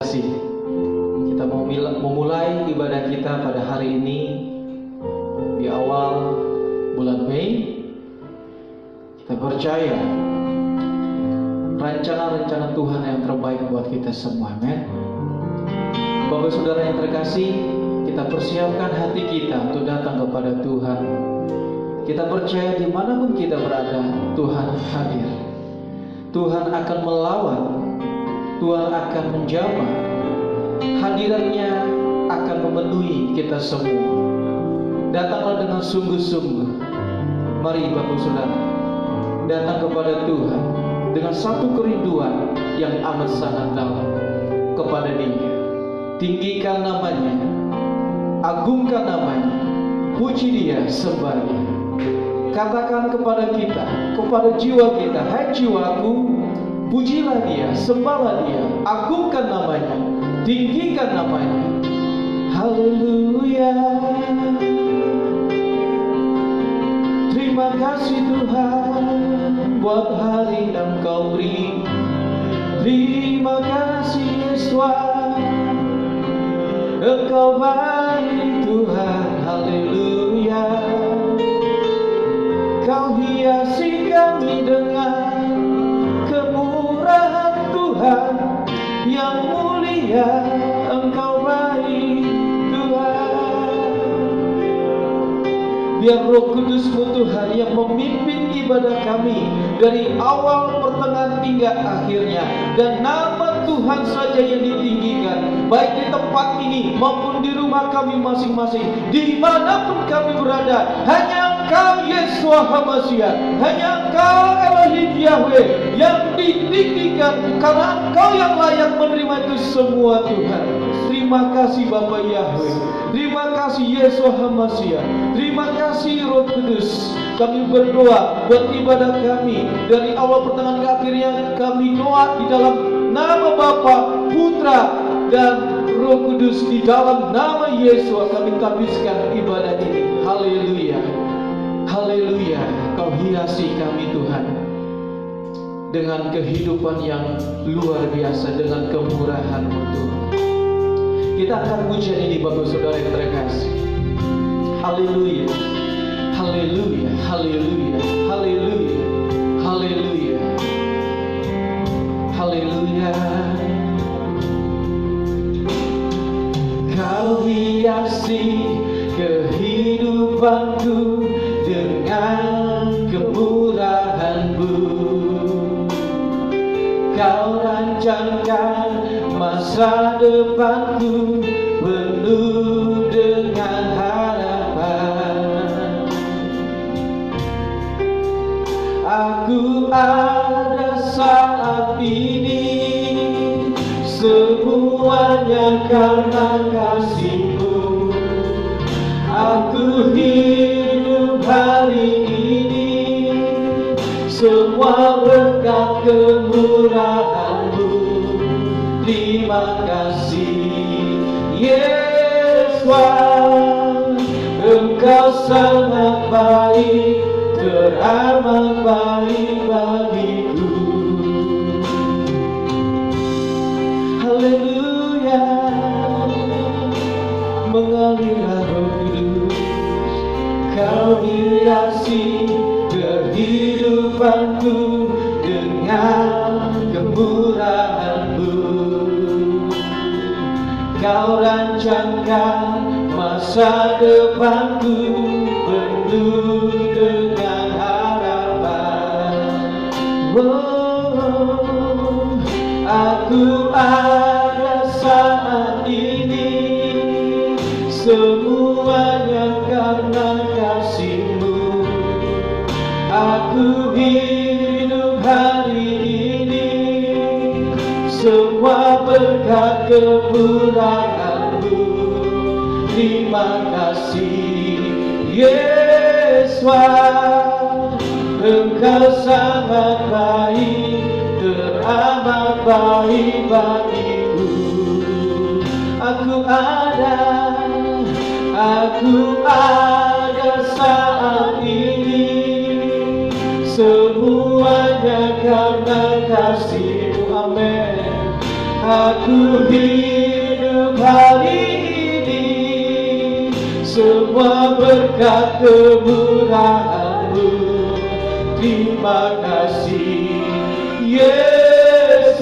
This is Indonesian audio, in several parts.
terkasih, kita mau memulai ibadah kita pada hari ini di awal bulan Mei. Kita percaya rencana-rencana Tuhan yang terbaik buat kita semua. Amin. Bapak saudara yang terkasih, kita persiapkan hati kita untuk datang kepada Tuhan. Kita percaya dimanapun kita berada, Tuhan hadir. Tuhan akan melawat, Tuhan akan menjamah, hadiratnya akan memenuhi kita semua. Datanglah dengan sungguh-sungguh. Mari Bapak Saudara datang kepada Tuhan dengan satu kerinduan yang amat sangat dalam kepada Dia. Tinggikan namanya, agungkan namanya, puji Dia, sembah Dia. Katakan kepada kita, kepada jiwa kita, hai jiwaku, pujilah Dia, sembahlah Dia, agungkan namanya, tinggikan namanya. Haleluya. Terima kasih Tuhan buat hari yang Kau beri. Terima kasih Yesus, Engkau baik Tuhan. Haleluya. Kau hiasi kami dengan kemurahan Tuhan yang mulia. Engkau baik Tuhan. Biar Roh Kudus-Mu Tuhan yang memimpin ibadah kami dari awal, pertengahan hingga akhirnya, dan nama Tuhan saja yang ditinggikan, baik di tempat ini maupun di rumah kami masing-masing, dimanapun kami berada. Hanya Engkau Yeshua HaMashiach, hanya Engkau Elohim Yahweh yang ditinggikan, karena Engkau yang layak menerima itu semua Tuhan. Terima kasih Bapa Yahweh, terima kasih Yeshua HaMashiach, terima kasih Roh Kudus. Kami berdoa buat ibadah kami dari awal, pertengahan ke akhirnya. Kami doa di dalam nama Bapa, Putra, dan Roh Kudus. Di dalam nama Yesus kami habiskan ibadah ini. Haleluya, haleluya. Kau hiasi kami Tuhan dengan kehidupan yang luar biasa, dengan kemurahan-Mu Tuhan. Kita akan pujian ini Bapak Saudara yang terkasih. Haleluya, haleluya, haleluya, haleluya, haleluya, haleluya. Kau hiasi kehidupanku dengan kemurahan-Mu. Kau rancangkan masa depanku penuh dengan harapan. Aku ada saat ini semuanya karena kasih-Mu. Aku hidup hari ini semua berkat kemurahan-Mu. Terima kasih Yesus, Engkau sangat baik, teramat baik bagiku. Haleluya. Mengalirlah Roh Kudus, Kau hiasi kehidupanku dengan kemurahan-Mu. Kau rancangkan masa depanku penuh dengan harapan. Oh, aku ada saat ini semuanya karena kasih-Mu. Aku hidup hari ini semua berkat kemurahan-Mu. Terima kasih Yesus, Engkau sangat baik, teramat baik bagiku. Aku ada saat ini semuanya karena kasih-Mu. Amin. Aku hidup hari ini semua berkat kemurahan-Mu. Terima kasih Yesus,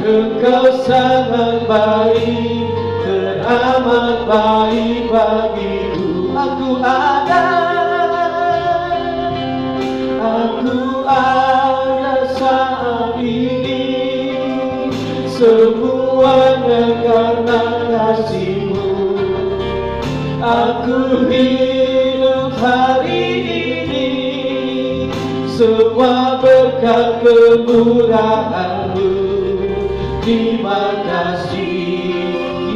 Engkau sangat baik, teramat baik bagiku. Aku ada saat ini, semuanya karena kasih-Mu. Aku hidup hari ini, semua berkat kemurahan-Mu. Terima kasih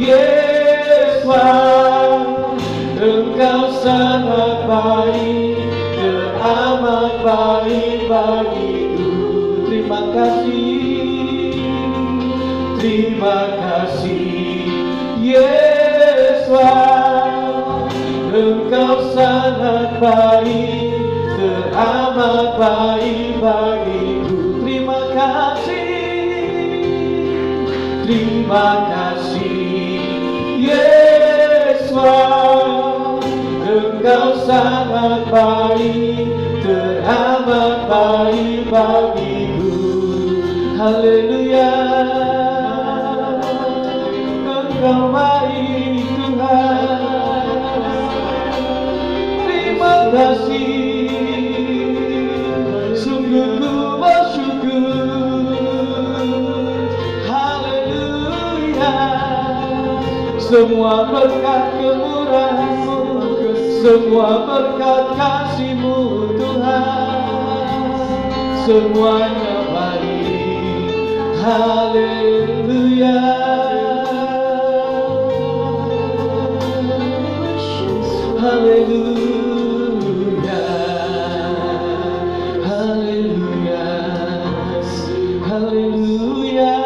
Yesus, Engkau sangat baik, teramat baik bagiku. Terima kasih Yesus, Engkau sangat baik, teramat baik bagiku. Terima kasih Yesus, Engkau sangat baik, teramat baik bagiku. Haleluya, Engkau baik Tuhan. Terima kasih, sungguh ku bersyukur. Haleluya, semua berkat kemurahan-Mu, semua berkat kasih-Mu Tuhan, semuanya baik. Haleluya, haleluya, haleluya, haleluya,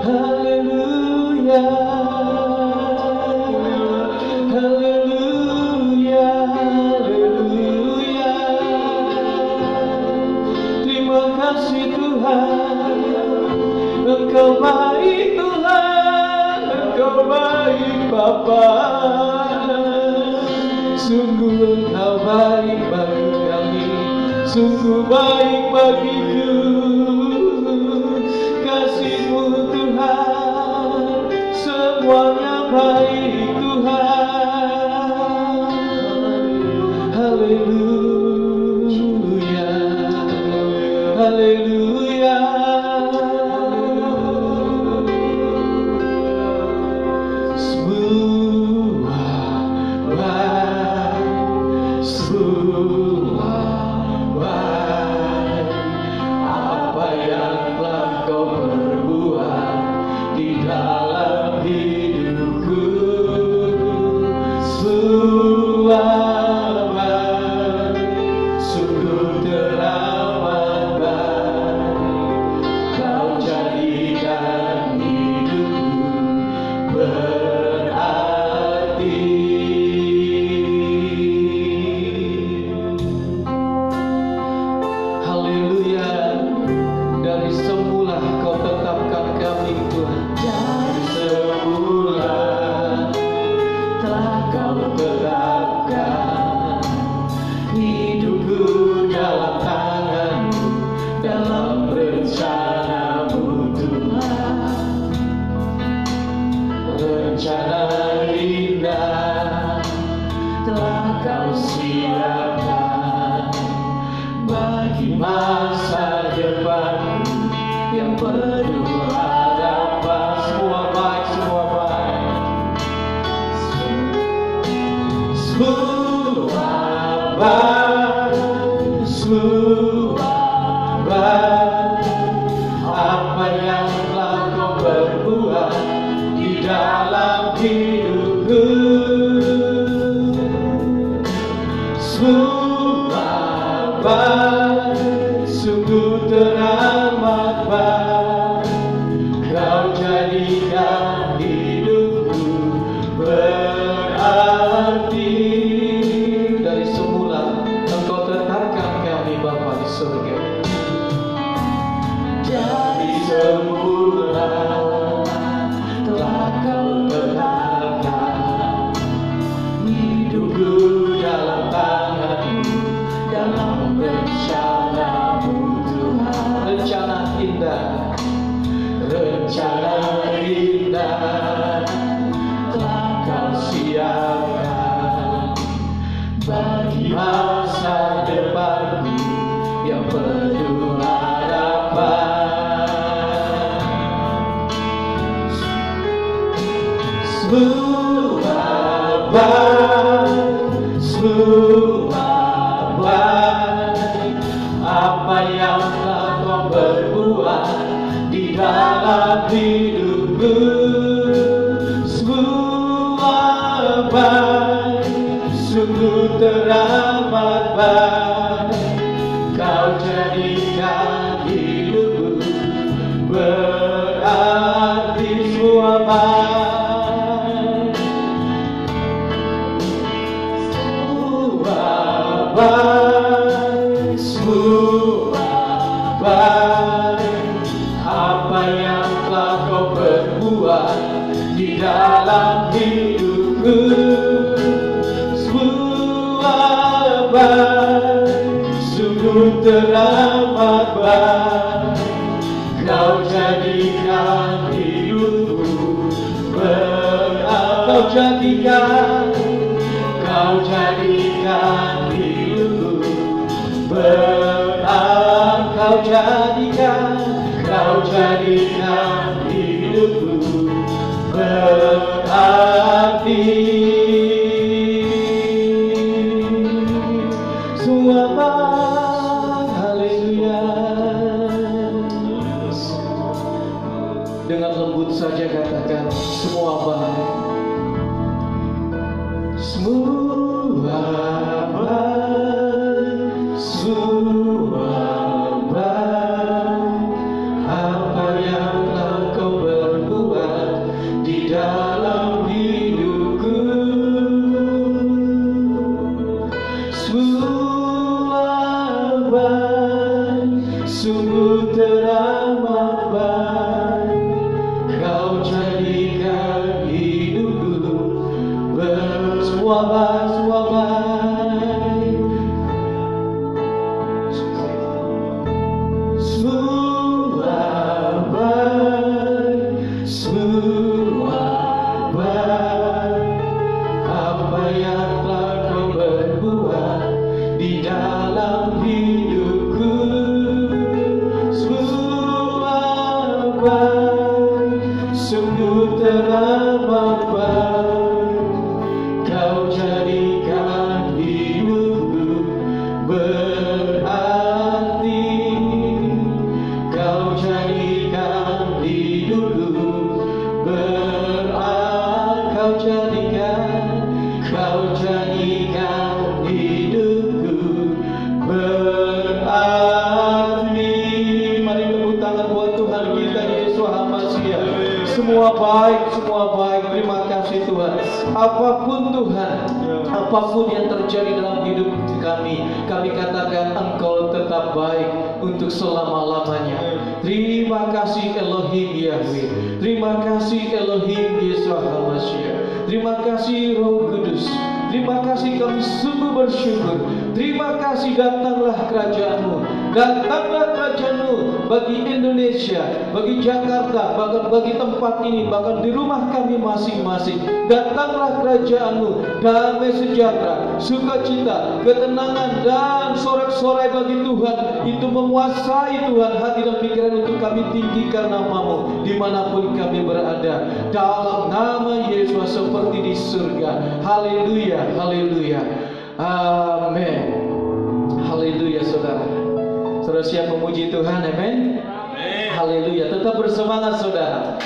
haleluya, haleluya, haleluya. Terima kasih Tuhan, Engkau baik Tuhan, Engkau baik Bapa. Sungguh Engkau baik bagi kami, sungguh baik bagiku. Kasih-Mu Tuhan, semuanya baik Tuhan. Haleluya, haleluya. Apa yang telah Kau perbuat di dalam hidupku, sungguh teramat baik. Kau jadikan hidupku berarti. Haleluya, dari semula Kau tetapkan kami Tuhan. Dari semula telah Kau tetapkan hidupku dalam tangan-Mu, dalam rencana-Mu Tuhan. Rencana indah telah Kau siapkan bagi masa depan yang penuh harapan. Semua baik, semua baik, semua baik, semua baik. Apa yang telah Kau perbuat di dalam hidupku, semua baik, sungguh teramat baik. Kau jadikan hidupku berarti. Dari semula Sungguh baik, sungguh baik apa yang telah Kau berbuat di dalam hidupku. Sungguh baik, sungguh teramat baik Kau jadikan hidupku, berarti semua baik. Baik, semua baik apa yang telah Kau perbuat di dalam hidupku. Semua baik, sungguh teramat baik Kau jadikan hidupku, Kau jadikan hidupku, Kau jadikan hidupku berarti semua baik. Haleluya. Dengan lembut saja katakan semua baik. Semua baik, semua baik apa yang telah Kau berbuat di dalam hidupku. Semua baik, sungguh teramat baik Kau jadikan hidupku. Semua baik, semua baik, semua baik, semua baik apa yang telah Kau berbuat di dalam hidupku. Semua baik, sungguh teramat baik Kau jadikan hidupku, berarti Kau jadikan hidupku, berarti Kau jadikan hidupku, berarti. Mari tepuk tangan buat Tuhan kita Yesus Hamasiah. Semua baik, semua baik. Terima kasih Tuhan. Apapun Tuhan, apapun yang terjadi dalam hidup kami katakan Engkau tetap baik untuk selama-lamanya. Terima kasih Elohim Yahweh. Terima kasih Elohim Yesus Hamasiah. Terima kasih Roh Kudus. Terima kasih kami sungguh bersyukur. Terima kasih datanglah kerajaan-Mu. Datanglah kerajaan-Mu bagi Indonesia, bagi Jakarta, bahkan bagi tempat ini, bahkan di rumah kami masing-masing. Datanglah kerajaan-Mu, damai sejahtera, sukacita, ketenangan dan sorak-sorai bagi Tuhan. Itu menguasai Tuhan hati dan pikiran untuk kami tinggikan nama-Mu dimanapun kami berada. Dalam nama Yesus seperti di surga. Haleluya, haleluya, amin. Haleluya saudara. Saudara siap memuji Tuhan, amin. Haleluya. Tetap bersemangat saudara.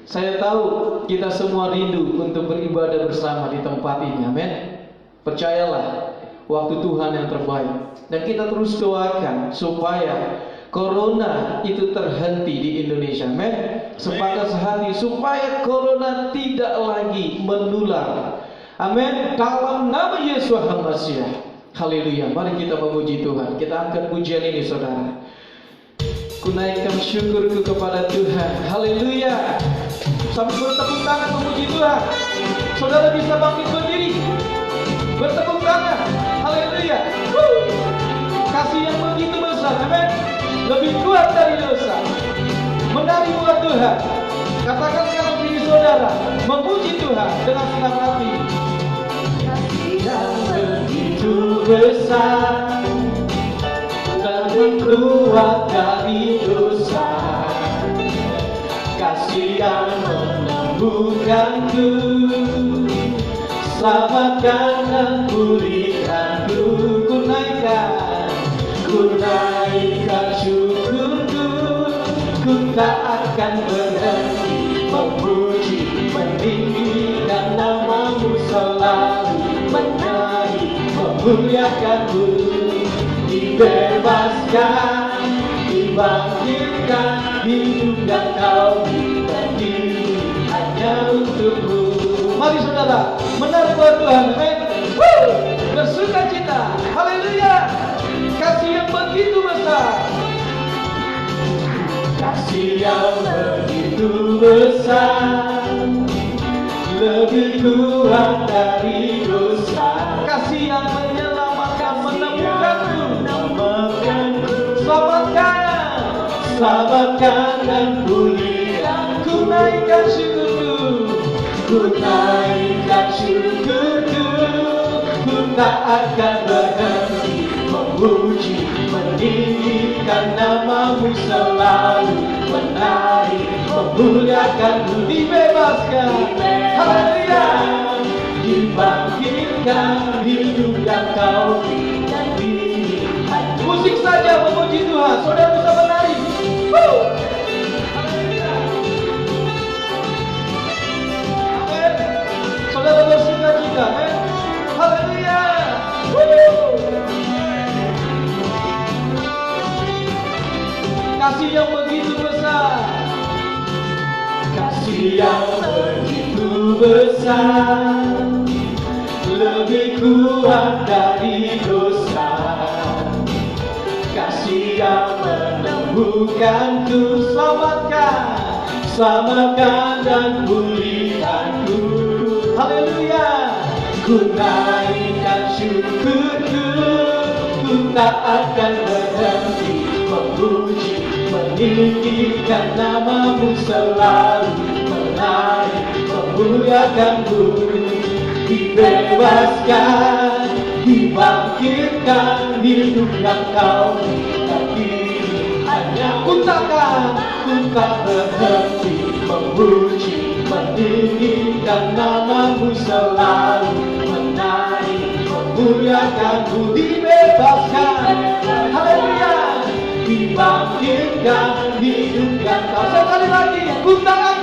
Saya tahu kita semua rindu untuk beribadah bersama di tempat ini, amin. Percayalah, waktu Tuhan yang terbaik. Dan kita terus doakan supaya Corona itu terhenti di Indonesia, amin. Sepakat sehati supaya Corona tidak lagi menular, amin. Dalam nama Yesus Hamasiah. Haleluya. Mari kita memuji Tuhan. Kita angkat pujian ini saudara. Ku naikkan syukurku kepada Tuhan. Haleluya. Sambil bertepuk tangan memuji Tuhan. Saudara bisa bangkit berdiri, bertepuk tangan. Haleluya. Kasih yang begitu besar, amin. Lebih kuat dari dosa. Menari buat Tuhan. Katakan sekarang diri saudara, memuji Tuhan dengan senang hati. Kasih yang begitu besar dan kuat dari dosa. Kasih yang menemukan menyembuhkanku, selamatkan dan pulihkanku. Ku naikkan syukurku, ku tak akan berhenti memuji, meninggikan namamu selalu, menyanyi, memuliakanmu. Dibebaskan, dibangkitkan, hidup yang kau beri hanya untukmu. Mari saudara, menaruh buat Tuhan, amin. Bersuka cita, haleluya. Kasih yang begitu besar, kasih yang begitu besar, lebih kuat dari dosa. Kasih yang menyelamatkan, menemukanku, selamatkan dan pulihkan. Ku naikkan syukurku, ku naikkan syukurku, ku tak akan berhenti memuji, meninggikan namamu selalu, menari, memuliakanmu. Dibebaskan, haleluya, dibangkitkan, hidup yang kau beri. Musik saja memuji Tuhan, saudara bisa menari. Haleluya. Amin. Saudara bersuka cita, amin. Haleluya. Kasih yang begitu besar, kasih yang begitu besar, lebih kuat dari dosa. Kasih yang menemukanku, selamatkan dan pulihkanku. Haleluya. Ku naikkan syukurku, ku tak akan berhenti memuji, meninggikan namamu selalu, menari, memuliakanmu. Dibebaskan, dibangkitkan, hidup yang kau beri hanya ku tak berhenti memuji, meninggikan namamu selalu, menari, memuliakanmu. Dibebaskan, haleluya, dibangkitkan, hidup yang kau. Sekali lagi, ku tak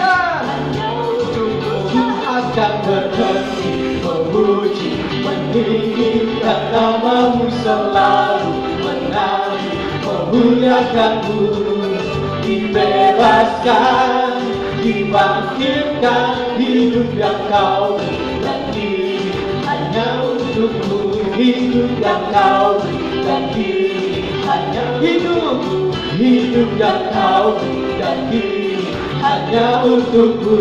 akan berhenti memuji, meninggikan namamu selalu, menari, memuliakanmu. Dibebaskan, dibangkitkan, hidup yang kau beri hanya untukmu. Hidup yang kau beri hanya hidup yang kau beri hanya untukmu.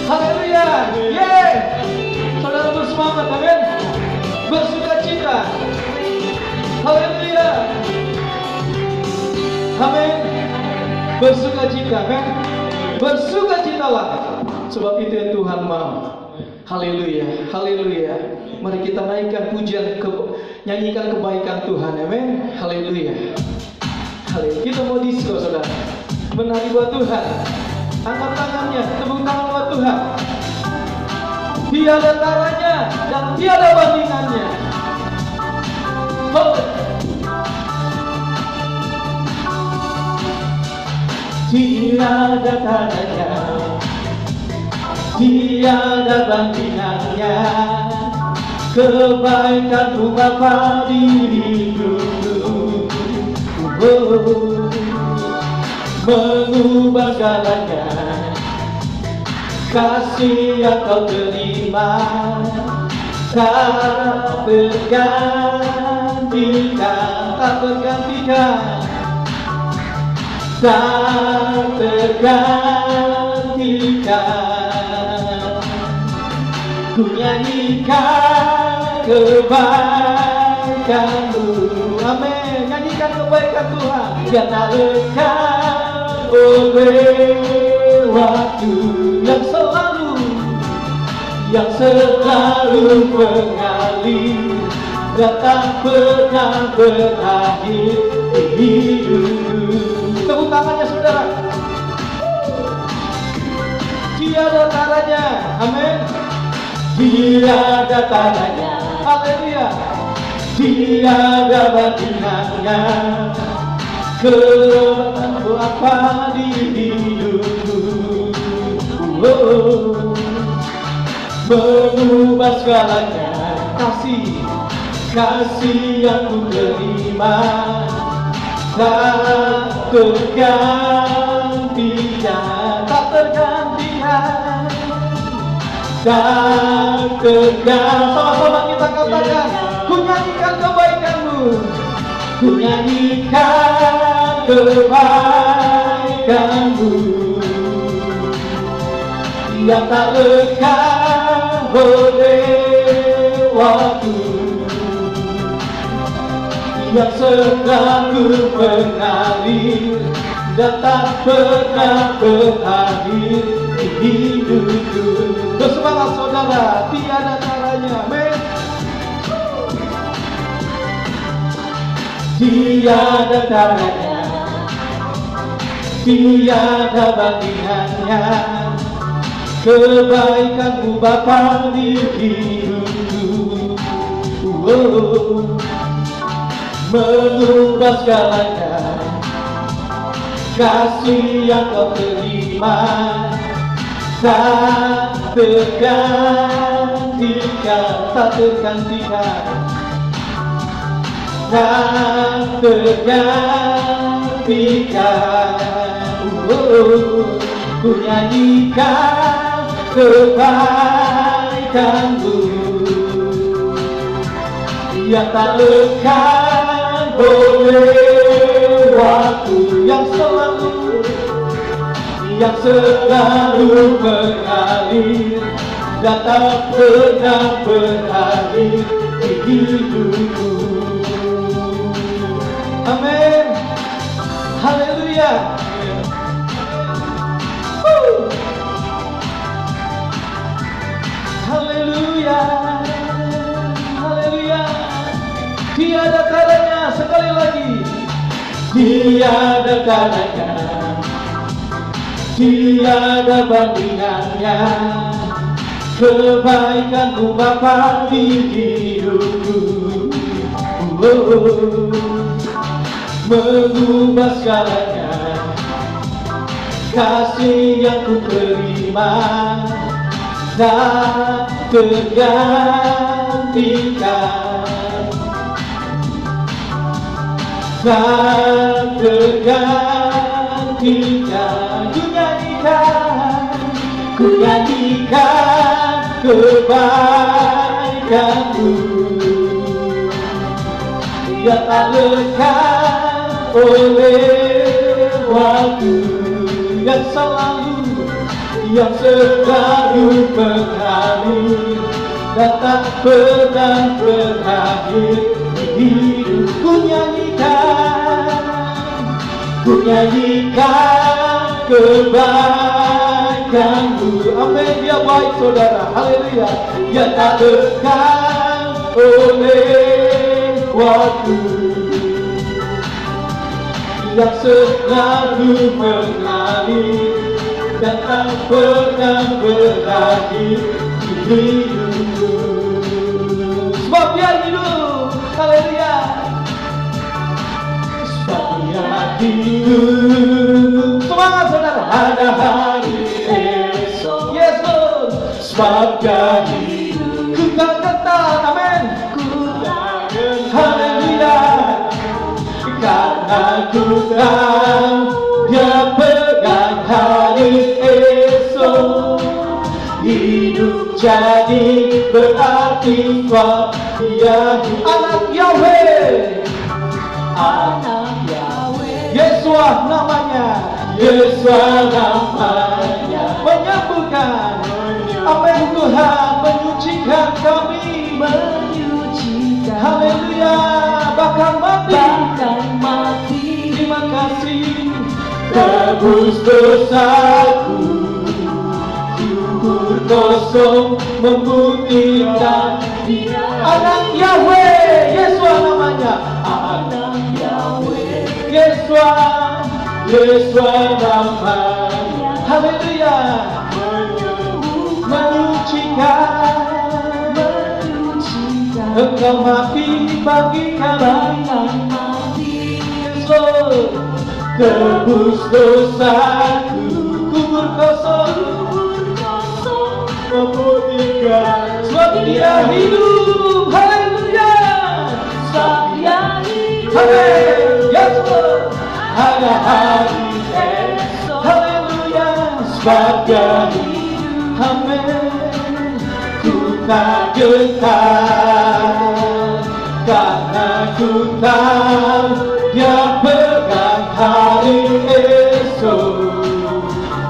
Haleluya, saudara bersemangat, amin. Bersuka cita, haleluya, amin. Bersuka cita, amin. Bersuka citalah, sebab itu yang Tuhan mau. Haleluya, haleluya. Mari kita naikkan pujian, nyanyikan kebaikan Tuhan, amin. Haleluya, haleluya. Kita mau disko, saudara, menari buat Tuhan. Angkat tangannya, tepuk tangan buat Tuhan. Tiada taranya dan tiada bandingannya. Tiada taranya, tiada bandingannya. Kebaikan-Mu Bapa di hidupku, mengubah segalanya. Kasih yang Kau terima tak tergantikan, tak tergantikan. Ku nyanyikan kebaikan-Mu, amin. Nyanyikan kebaikan Tuhan, karena lekat oleh waktu yang selalu mengalir dan tak pernah berakhir di hidup. Tepuk tangannya, saudara. Tiada tandanya. Amin. Tiada tandanya, Haleluya. tiada bandingannya. Kelebihanmu apa di hidupku, mengubah segalanya. Kasih yang ku terima tak tergantikan, tak tergantikan, tak tergantikan. Sama-sama kita katakan, ku nyanyikan kebaikanmu. Ku nyanyikan kebaikanmu yang tak lekang oleh waktu, yang selalu mengalir dan tak pernah berakhir di hidupku. Bersemangat saudara, tiada caranya. Amin. Tiada caranya, tiada bandingannya. Kebaikanmu Bapa di hidupku, mengubah segalanya. Kasih yang kau terima tak tergantikan, Tak tergantikan. tak tergantikan. Ku nyanyikan kebaikanmu yang tak lekang oleh waktu, Yang selalu mengalir dan tak pernah berakhir di hidupku. Amin. Haleluya. Haleluya. Haleluya. Tiada caranya, sekali lagi. Tiada caranya, tiada bandingannya. Kebaikanmu Bapa di hidupku, mengubah segalanya. Kasih yang ku terima tak tergantikan, tak tergantikan. Ku nyanyikan kebaikanmu yang tak lekang oleh waktu, Yang selalu mengalir dan tak pernah berakhir di hidupku. Nyanyikan kebaikanmu. Amin. Dia baik saudara. Haleluya. Yang tak lekang oleh waktu, yang selalu mengalir dan tak pernah berakhir di hidupku. Sebab dia hidup. Haleluya. Sebab dia hidup. Semangat saudara. Ada hari esok. Yes Lord. Sebab dia hidup. Ku tak gentar. Amin. Haleluya. Karena ku tahu dia pegang hari esok. Hidup jadi berarti buat dia. Anak Yahweh. Anak Yahweh, Yesua namanya. Yesus namanya. Menyembuhkan. Amin. Tuhan menyucikan kami. Haleluya. Bahkan mati. Terima kasih. Tebus dosaku, kubur kosong membuktikan dia. Anak Yahweh. Yesua namanya. Anak Yahweh, Yesua. Yesus namanya. Haleluya. menyucikan. Engkau mati bagi kami, Yes Lord. Tebus dosaku, kubur kosong memutihkan. Sebab Dia hidup, haleluya. Sebab Dia hidup, yes Lord. Ada hari esok, haleluya. Sebab Dia hidup, amin. Ku tak gentar, karena ku tahu Dia pegang hari esok.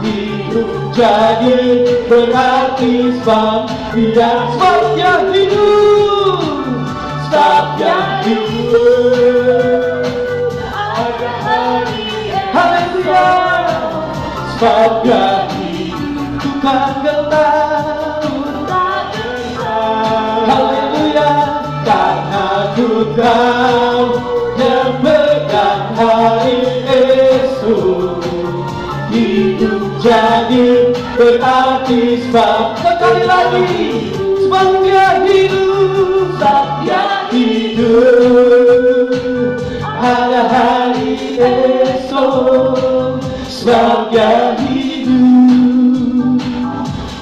Hidup jadi berarti sebab Dia hidup, sebab Dia hidup. Ada hari haleluya, sebab Dia hidup. Ku tak gentar, haleluya, karena ku tahu Dia pegang hari esok. Hidup jadi berarti sebab, sekali lagi, sebab Dia hidup, sebab Dia hidup. Ada hari esok, sebab Dia hidup.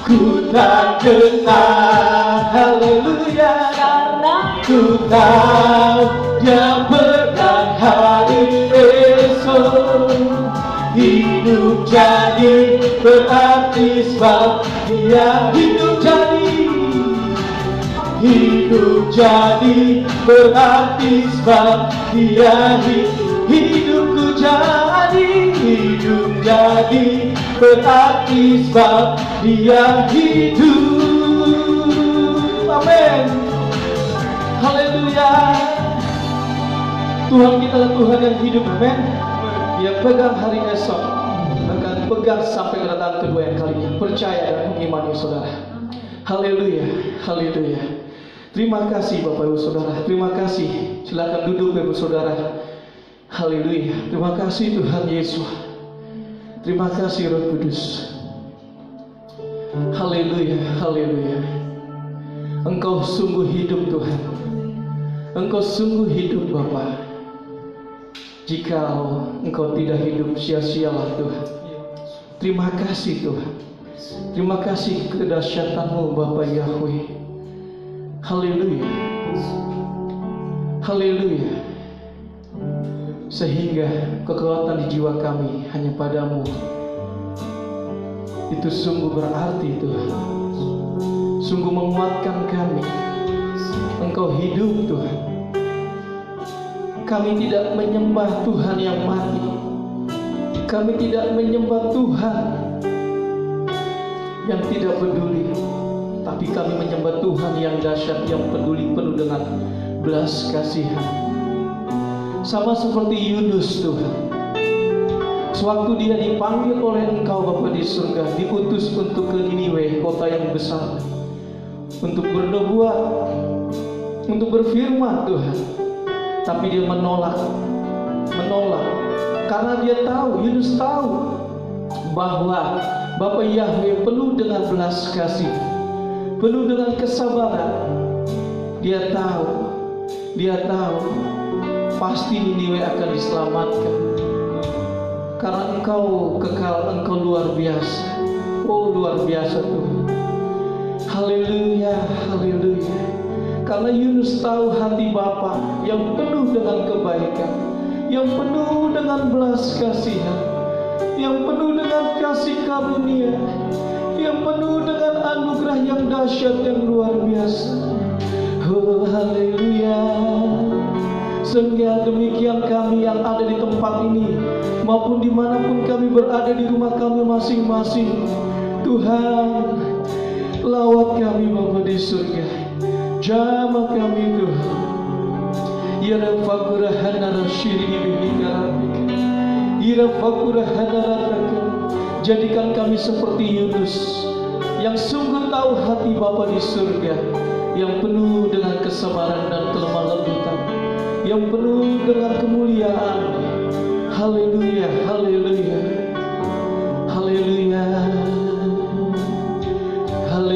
Ku tak gentar, haleluya, karena ku tahu Dia pegang hari esok. Hidup jadi berarti sebab Dia hidup jadi. Hidup jadi berarti sebab Dia hidup. Hidupku jadi, hidup jadi berarti sebab Dia hidup. Amin. Haleluya. Tuhan kita adalah Tuhan yang hidup, amin. Dia pegang hari esok, akan pegang sampai kedatangan kedua yang kalinya. Percaya dan mengimani saudara. Haleluya, haleluya. Terima kasih Bapak Ibu Saudara. Terima kasih. Silakan duduk Ibu Saudara. Haleluya. Terima kasih Tuhan Yesus. Terima kasih Roh Kudus. Haleluya, haleluya. Engkau sungguh hidup Tuhan. Engkau sungguh hidup Bapa. Jika Engkau tidak hidup, sia-sialah Tuhan. Terima kasih Tuhan. Terima kasih kedahsyatan-Mu Bapa Yahweh. Haleluya. Haleluya. Sehingga kekuatan di jiwa kami hanya Padamu. Itu sungguh berarti Tuhan. Sungguh menguatkan kami. Engkau hidup Tuhan. Kami tidak menyembah Tuhan yang mati. Kami tidak menyembah Tuhan yang tidak peduli, tapi kami menyembah Tuhan yang dahsyat, yang peduli, penuh dengan belas kasihan. Sama seperti Yunus Tuhan, sewaktu dia dipanggil oleh Engkau Bapa di surga, diutus untuk ke Niniwe, kota yang besar, untuk bernubuat, untuk berfirman Tuhan, tapi dia menolak, karena dia tahu, Yunus tahu bahwa Bapa Yahweh penuh dengan belas kasih, penuh dengan kesabaran. Dia tahu pasti Niniwe akan diselamatkan, karena Engkau kekal, Engkau luar biasa. Oh, luar biasa Tuhan. Haleluya, haleluya. Karena Yunus tahu hati Bapa yang penuh dengan kebaikan, yang penuh dengan belas kasihan, yang penuh dengan kasih karunia, yang penuh dengan anugerah yang dahsyat, yang luar biasa. Oh, haleluya. Sehingga demikian kami yang ada di tempat ini, maupun dimanapun kami berada di rumah kami masing-masing, Tuhan, lawat kami Bapa di surga, jamah kami Tuhan. Ira fakura hanara syiri bihikarabika, ira fakura hanara raka. Jadikan kami seperti Yunus, yang sungguh tahu hati Bapa di surga, yang penuh dengan kesabaran dan kelemah lembutan, yang penuh dengan kemuliaan. Haleluya, haleluya, haleluya, haleluya.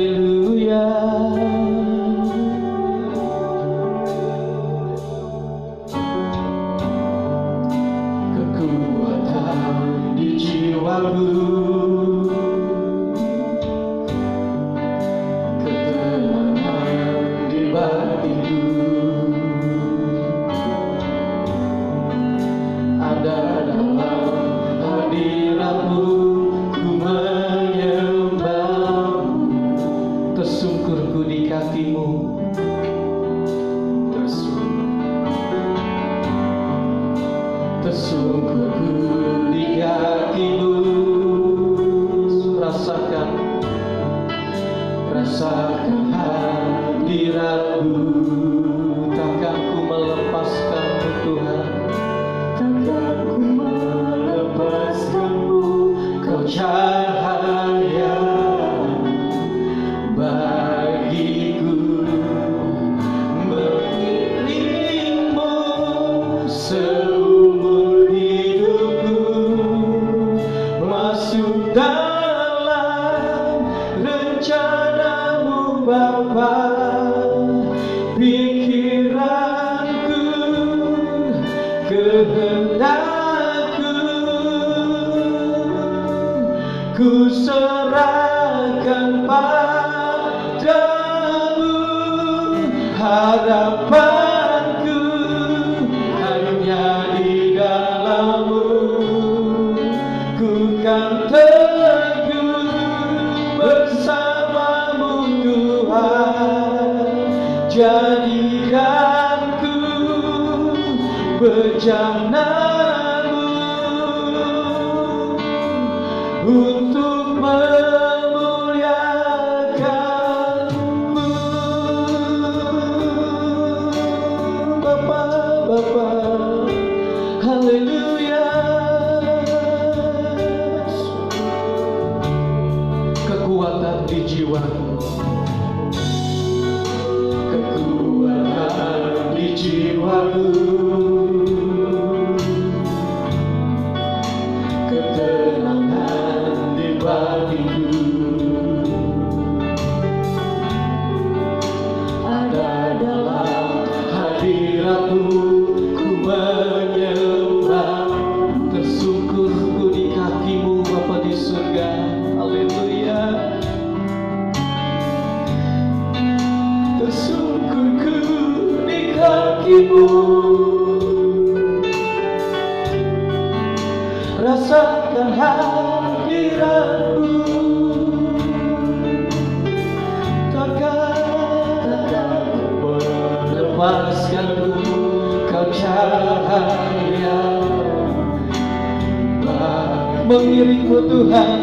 jiwaku, ketenangan di batinku. Ada dalam hadiratmu, ku menyembahmu. Tersungkurku di kakimu, tersungkurku di kakimu. Rasakan hadiratmu. Takkan ku melepaskanmu Tuhan, takkan ku melepaskanmu. Kau cahaya bagiku, mengiringmu seumur hidupku, masuk dalam rencanamu Bapa. Pikiranku, kehendakku, ku serahkan padamu. Harapanku hanya di dalam-Mu. Ku kan teguh bersama-Mu Tuhan. Jadikanku bejana-Mu untuk memuliakan-Mu. Bapa, Bapa, haleluya. Kekuatan di jiwaku, kekuatan di jiwaku, ketenangan di batinku. Ada dalam hadirat-Mu, ku menyembah. Tersungkurku di kaki-Mu Bapa di surga. Haleluya. Tersungkurku di kaki-Mu, rasakan hadirat-Mu. Takkan melepaskan-Mu. Kau cahaya mengiringmu Tuhan,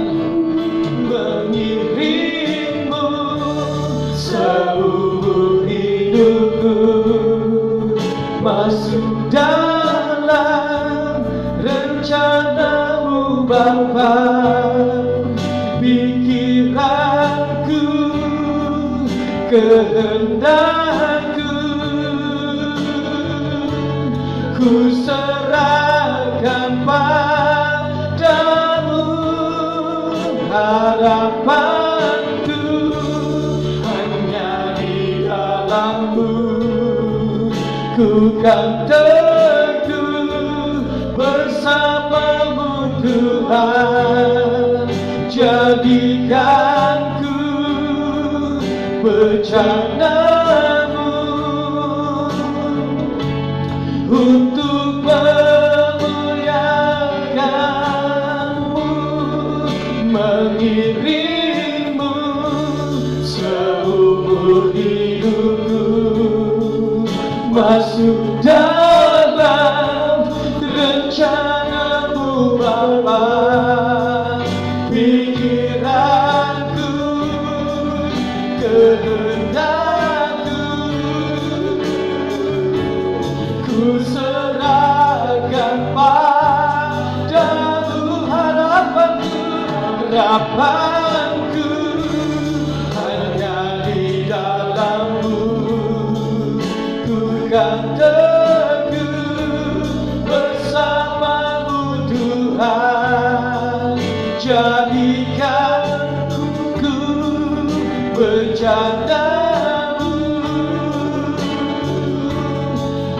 mengiringmu seumur hidupku, masuk dalam rencana-Mu Bapa. Pikiranku, kehendakku, ku serahkan padamu. Harapanku hanya di dalam-Mu. Ku kan teguh bersama-Mu Tuhan. Jadikanku bejana-Mu untuk memuliakan-Mu, mengiringmu seumur hidupku, masuk dalam rencana-Mu Bapa. Pikiranku, kehendakku, ku serahkan padamu. Harapanku hanya di dalam-Mu. Ku kan teguh bersama-Mu Tuhan. Jadikanku bejana-Mu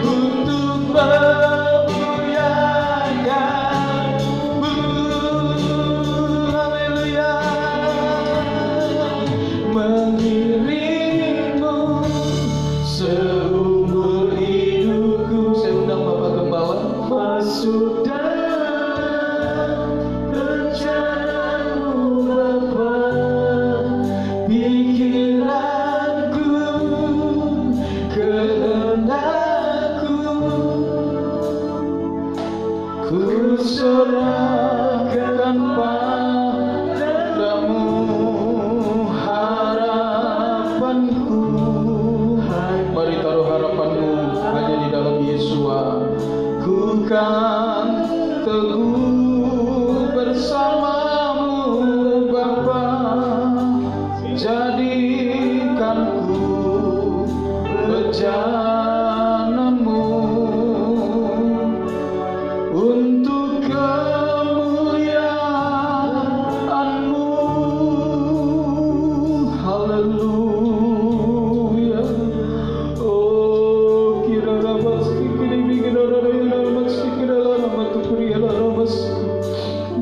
untuk memuliakan-Mu.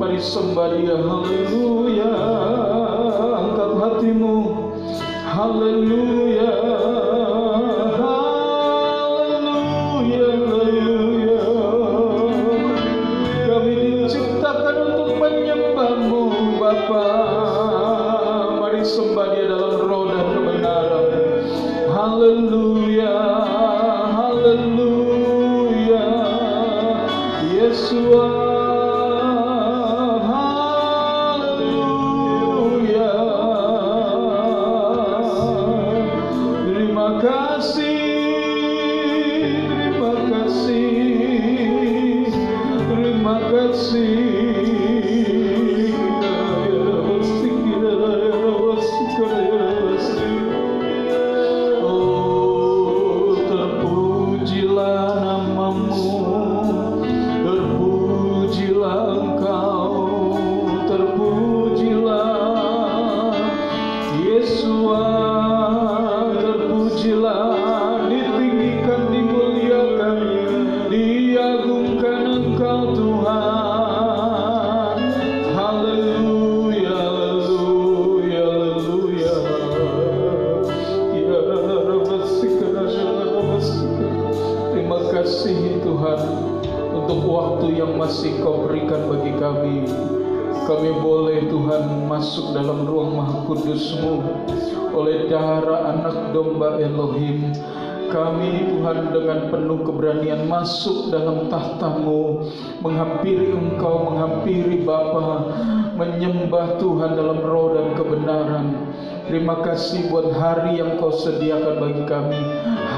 Mari sembah Dia. Haleluya. Angkat hatimu. Haleluya. Haleluya. Haleluya. Kami diciptakan untuk menyembah-Mu Bapa. Mari sembah Dia dalam roh dan kebenaran. Haleluya. Haleluya. Yesus. Kami boleh Tuhan masuk dalam ruang Maha Kudus-Mu oleh darah anak domba Elohim. Kami Tuhan dengan penuh keberanian masuk dalam tahta-Mu, menghampiri Engkau, menghampiri Bapa, menyembah Tuhan dalam roh dan kebenaran. Terima kasih buat hari yang Kau sediakan bagi kami,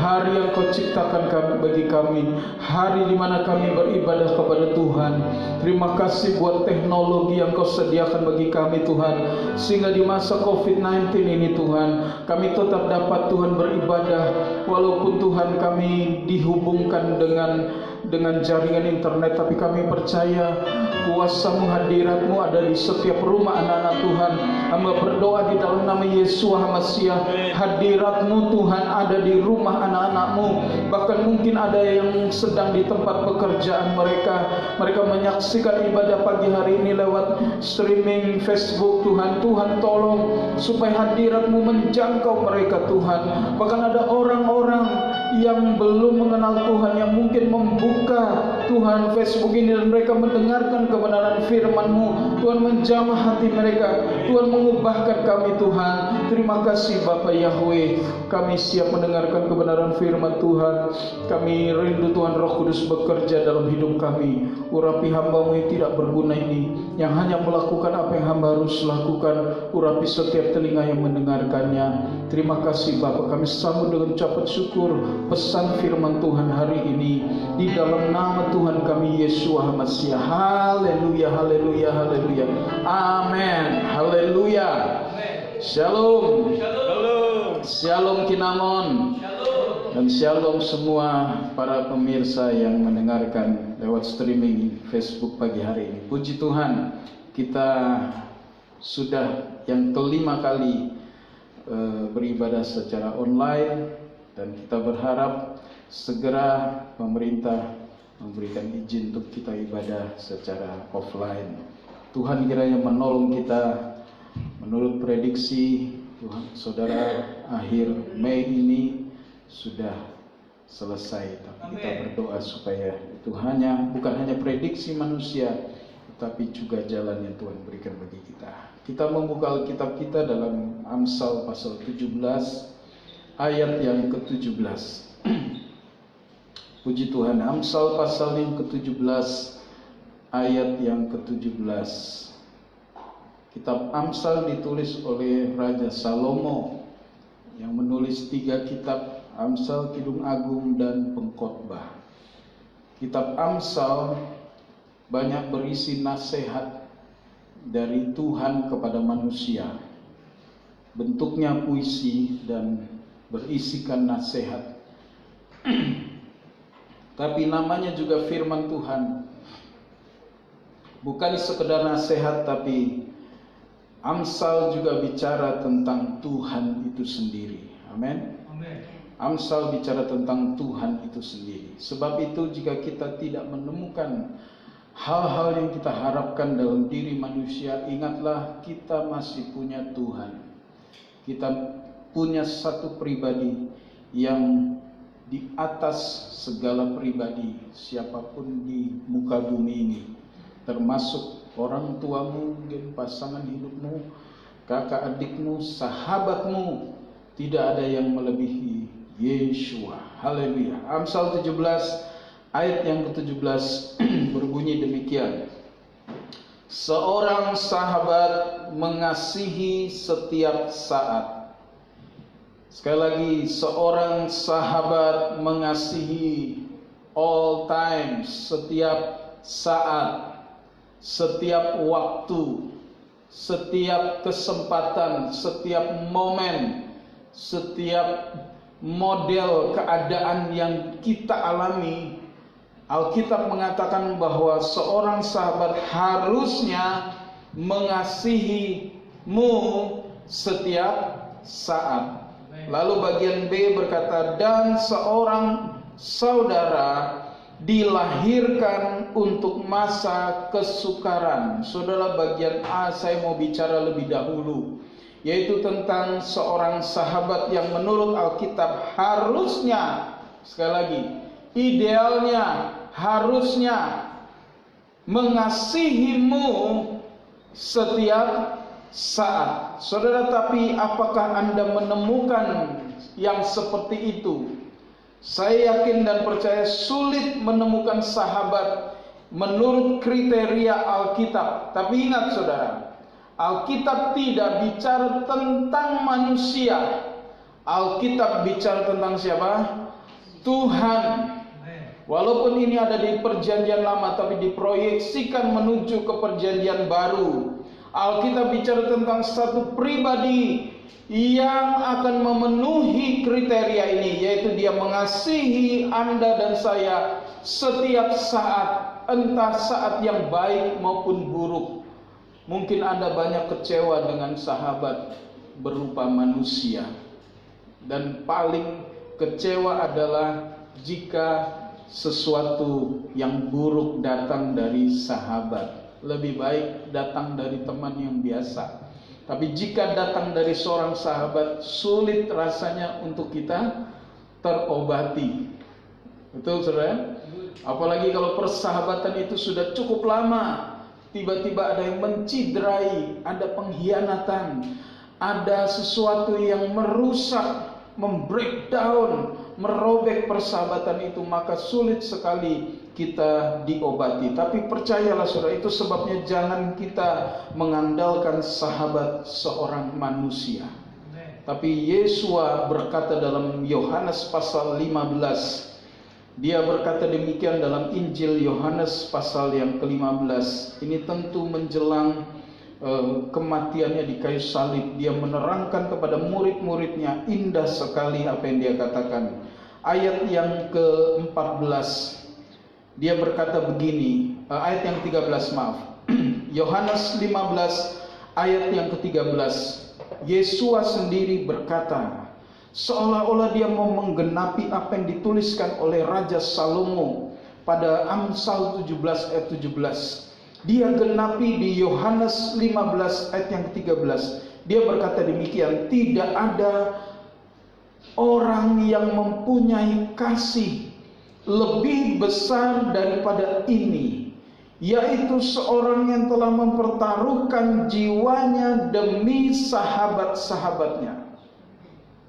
hari yang Kau ciptakan bagi kami, hari di mana kami beribadah kepada Tuhan. Terima kasih buat teknologi yang Kau sediakan bagi kami Tuhan, sehingga di masa COVID-19 ini Tuhan, kami tetap dapat Tuhan beribadah, walaupun Tuhan kami dihubungkan dengan jaringan internet, tapi kami percaya kuasa-Mu, hadirat-Mu ada di setiap rumah anak-anak Tuhan. Hamba berdoa di dalam nama Yesus HaMasiah, hadirat-Mu Tuhan ada di rumah anak-anak-Mu. Bahkan mungkin ada yang sedang di tempat pekerjaan mereka, mereka menyaksikan ibadah pagi hari ini lewat streaming Facebook Tuhan. Tuhan tolong supaya hadirat-Mu menjangkau mereka Tuhan. Bahkan ada orang-orang yang belum mengenal Tuhan, yang mungkin membuka Tuhan Facebook ini dan mereka mendengarkan kebenaran firman-Mu. Tuhan menjamah hati mereka, Tuhan mengubahkan kami Tuhan. Terima kasih Bapa Yahweh, kami siap mendengarkan kebenaran firman Tuhan. Kami rindu Tuhan Roh Kudus bekerja dalam hidup kami. Urapi hamba-Mu yang tidak berguna ini, yang hanya melakukan apa yang hamba harus lakukan. Urapi setiap telinga yang mendengarkannya. Terima kasih Bapa, kami sambut dengan ucapan syukur pesan firman Tuhan hari ini di dalam nama Tuhan kami Yesus HaMasiah. Haleluya, haleluya, haleluya. Amin. Haleluya. Shalom. Shalom Kinamon. Dan shalom semua para pemirsa yang mendengarkan lewat streaming Facebook pagi hari ini. Puji Tuhan, kita sudah yang kelima kali beribadah secara online, dan kita berharap segera pemerintah memberikan izin untuk kita ibadah secara offline. Tuhan kiranya menolong kita. Menurut prediksi Tuhan, saudara, akhir Mei ini sudah selesai. Tapi kita berdoa supaya itu bukan hanya prediksi manusia, tetapi juga jalan yang Tuhan berikan bagi kita. Kita membuka Alkitab kita dalam Amsal pasal 17 ayat yang ke-17. Puji Tuhan, Amsal pasal yang ke-17 ayat yang ke-17. Kitab Amsal ditulis oleh Raja Salomo yang menulis 3 kitab, Amsal, Kidung Agung, dan Pengkhotbah. Kitab Amsal banyak berisi nasihat dari Tuhan kepada manusia. Bentuknya puisi dan berisikan nasihat. Tapi namanya juga firman Tuhan. Bukan sekedar nasihat, tapi Amsal juga bicara tentang Tuhan itu sendiri. Amin. Amsal bicara tentang Tuhan itu sendiri. Sebab itu jika kita tidak menemukan hal-hal yang kita harapkan dalam diri manusia, ingatlah kita masih punya Tuhan. Kita punya satu pribadi yang di atas segala pribadi, siapapun di muka bumi ini, termasuk orang tuamu, mungkin pasangan hidupmu, kakak adikmu, sahabatmu. Tidak ada yang melebihi Yeshua. Haleluya. Amsal 17 ayat yang ke-17 berbunyi demikian. Seorang sahabat mengasihi setiap saat. Sekali lagi, seorang sahabat mengasihi all times, setiap saat, setiap waktu, setiap kesempatan, setiap momen, setiap model keadaan yang kita alami. Alkitab mengatakan bahwa seorang sahabat harusnya mengasihimu setiap saat. Lalu bagian B berkata, dan seorang saudara dilahirkan untuk masa kesukaran. Saudara, bagian A saya mau bicara lebih dahulu, yaitu tentang seorang sahabat yang menurut Alkitab harusnya, sekali lagi, idealnya, harusnya mengasihimu setiap saat. Saudara, tapi apakah Anda menemukan yang seperti itu? Saya yakin dan percaya sulit menemukan sahabat menurut kriteria Alkitab. Tapi ingat saudara, Alkitab tidak bicara tentang manusia. Alkitab bicara tentang siapa? Tuhan. Walaupun ini ada di perjanjian lama, tapi diproyeksikan menuju ke perjanjian baru. Alkitab bicara tentang satu pribadi yang akan memenuhi kriteria ini, yaitu dia mengasihi Anda dan saya setiap saat, entah saat yang baik maupun buruk. Mungkin Anda banyak kecewa dengan sahabat berupa manusia, dan paling kecewa adalah jika sesuatu yang buruk datang dari sahabat. Lebih baik datang dari teman yang biasa. Tapi jika datang dari seorang sahabat, sulit rasanya untuk kita terobati. Betul saudara? Apalagi kalau persahabatan itu sudah cukup lama, tiba-tiba ada yang menciderai, ada pengkhianatan, ada sesuatu yang merusak, membreakdown, merobek persahabatan itu, maka sulit sekali kita diobati. Tapi percayalah saudara, itu sebabnya jangan kita mengandalkan sahabat seorang manusia. Tapi Yesua berkata dalam Yohanes pasal 15, dia berkata demikian dalam Injil Yohanes pasal yang ke-15. Ini tentu menjelang kematiannya di kayu salib. Dia menerangkan kepada murid-muridnya, indah sekali apa yang dia katakan. Ayat yang ke-14, dia berkata begini, ayat yang 13 maaf, Yohanes 15 ayat yang ke-13. Yesua sendiri berkata, seolah-olah dia mau menggenapi apa yang dituliskan oleh Raja Salomo pada Amsal 17 ayat 17. Dia genapi di Yohanes 15 ayat yang ke-13. Dia berkata demikian, tidak ada orang yang mempunyai kasih lebih besar daripada ini, yaitu seorang yang telah mempertaruhkan jiwanya demi sahabat-sahabatnya.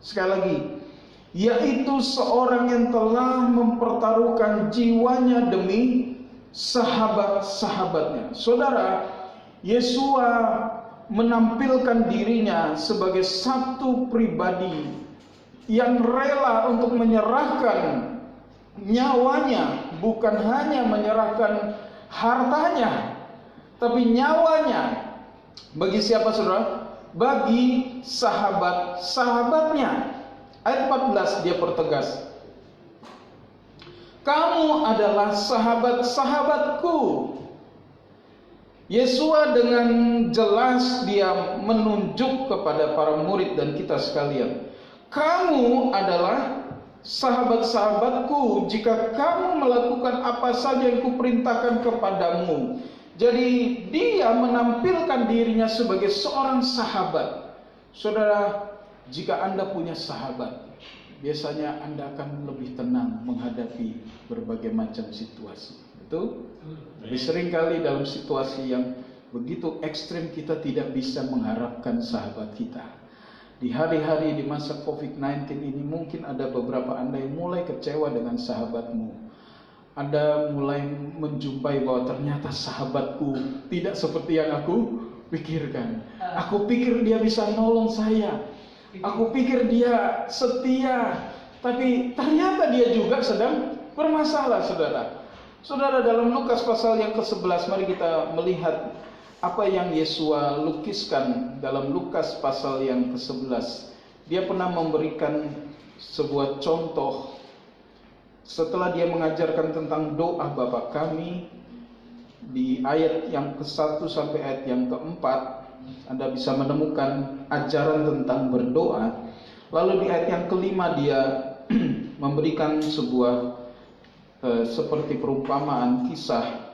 Sekali lagi, yaitu seorang yang telah mempertaruhkan jiwanya demi sahabat-sahabatnya. Saudara, Yesua menampilkan dirinya sebagai satu pribadi yang rela untuk menyerahkan nyawanya, bukan hanya menyerahkan hartanya, tapi nyawanya. Bagi siapa saudara? Bagi sahabat-sahabatnya. Ayat 14 dia pertegas, kamu adalah sahabat-sahabatku. Yesua dengan jelas dia menunjuk kepada para murid dan kita sekalian, kamu adalah sahabat-sahabatku, jika kamu melakukan apa saja yang kuperintahkan kepadamu. Jadi dia menampilkan dirinya sebagai seorang sahabat. Saudara, jika Anda punya sahabat, biasanya Anda akan lebih tenang menghadapi berbagai macam situasi. Betul? Lebih sering kali dalam situasi yang begitu ekstrim kita tidak bisa mengharapkan sahabat kita. Di hari-hari di masa COVID-19 ini mungkin ada beberapa Anda yang mulai kecewa dengan sahabatmu. Anda mulai menjumpai bahwa ternyata sahabatku tidak seperti yang aku pikirkan. Aku pikir dia bisa nolong saya. Aku pikir dia setia. Tapi ternyata dia juga sedang bermasalah, saudara. Saudara, dalam Lukas pasal yang ke-11, mari kita melihat apa yang Yesua lukiskan dalam Lukas pasal yang ke-11. Dia pernah memberikan sebuah contoh setelah dia mengajarkan tentang doa Bapa kami di ayat yang ke-1 sampai ayat yang ke-4. Anda bisa menemukan ajaran tentang berdoa. Lalu di ayat yang ke-5 dia memberikan sebuah seperti perumpamaan kisah.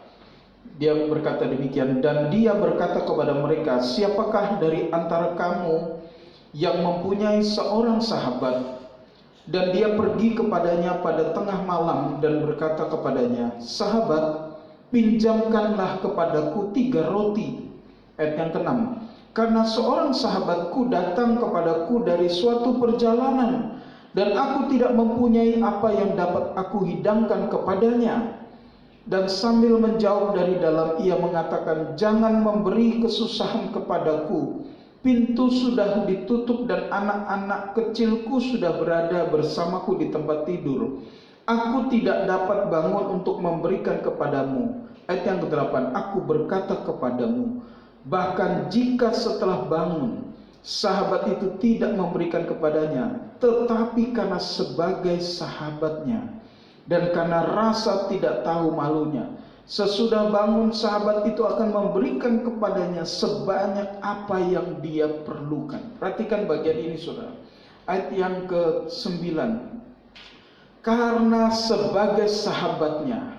Dia berkata demikian, dan dia berkata kepada mereka, siapakah dari antara kamu yang mempunyai seorang sahabat, dan dia pergi kepadanya pada tengah malam dan berkata kepadanya, sahabat, pinjamkanlah kepadaku 3 roti. Ayat yang ke-6, karena seorang sahabatku datang kepadaku dari suatu perjalanan, dan aku tidak mempunyai apa yang dapat aku hidangkan kepadanya. Dan sambil menjawab dari dalam ia mengatakan, jangan memberi kesusahan kepadaku. Pintu sudah ditutup dan anak-anak kecilku sudah berada bersamaku di tempat tidur. Aku tidak dapat bangun untuk memberikan kepadamu. Ayat yang ke-8, aku berkata kepadamu, bahkan jika setelah bangun sahabat itu tidak memberikan kepadanya, tetapi karena sebagai sahabatnya dan karena rasa tidak tahu malunya, sesudah bangun sahabat itu akan memberikan kepadanya sebanyak apa yang dia perlukan. Perhatikan bagian ini, saudara. Ayat yang ke-9, karena sebagai sahabatnya,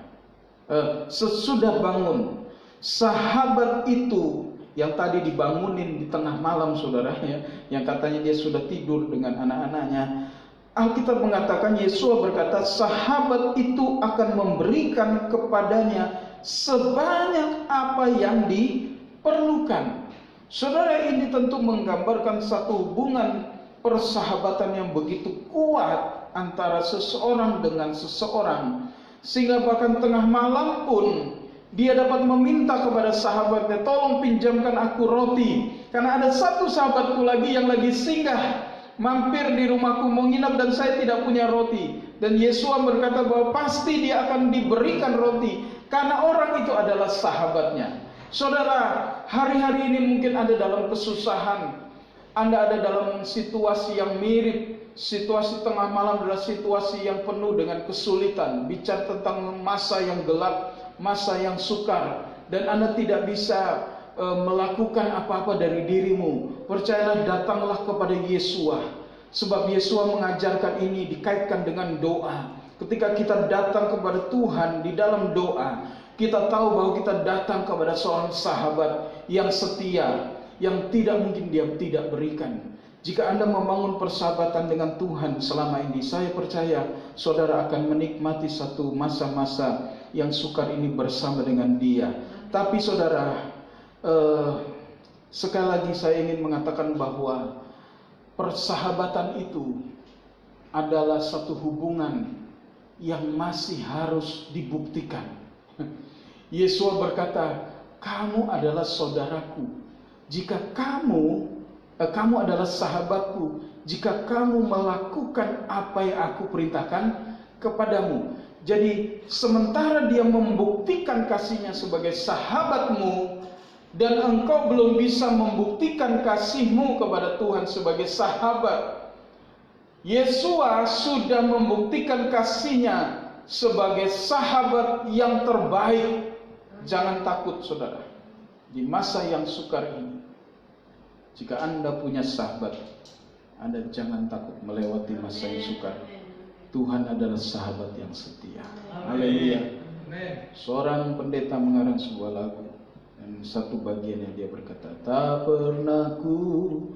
sesudah bangun sahabat itu yang tadi dibangunin di tengah malam, saudara, ya, yang katanya dia sudah tidur dengan anak-anaknya, Alkitab mengatakan, Yesua berkata, sahabat itu akan memberikan kepadanya sebanyak apa yang diperlukan. Saudara, ini tentu menggambarkan satu hubungan persahabatan yang begitu kuat antara seseorang dengan seseorang, sehingga bahkan tengah malam pun dia dapat meminta kepada sahabatnya, tolong pinjamkan aku roti, karena ada satu sahabatku lagi yang lagi singgah mampir di rumahku menginap dan saya tidak punya roti. Dan Yesua berkata bahwa pasti dia akan diberikan roti karena orang itu adalah sahabatnya. Saudara, hari-hari ini mungkin ada dalam kesusahan, Anda ada dalam situasi yang mirip. Situasi tengah malam adalah situasi yang penuh dengan kesulitan, bicara tentang masa yang gelap, masa yang sukar, dan Anda tidak bisa melakukan apa-apa dari dirimu. Percayalah, datanglah kepada Yesua, sebab Yesua mengajarkan ini dikaitkan dengan doa. Ketika kita datang kepada Tuhan di dalam doa, kita tahu bahwa kita datang kepada seorang sahabat yang setia, yang tidak mungkin dia tidak berikan. Jika Anda membangun persahabatan dengan Tuhan selama ini, saya percaya saudara akan menikmati satu masa-masa yang sukar ini bersama dengan dia. Tapi saudara, sekali lagi saya ingin mengatakan bahwa persahabatan itu adalah satu hubungan yang masih harus dibuktikan. Yesua berkata, kamu adalah saudaraku jika kamu adalah sahabatku jika kamu melakukan apa yang aku perintahkan kepadamu. Jadi sementara dia membuktikan kasihnya sebagai sahabatmu, dan engkau belum bisa membuktikan kasihmu kepada Tuhan sebagai sahabat, Yesua sudah membuktikan kasihnya sebagai sahabat yang terbaik. Jangan takut, saudara, di masa yang sukar ini. Jika Anda punya sahabat, Anda jangan takut melewati masa yang sukar. Tuhan adalah sahabat yang setia. Haleluya. Seorang pendeta mengarang sebuah lagu, dan satu bagian yang dia berkata, tak pernah ku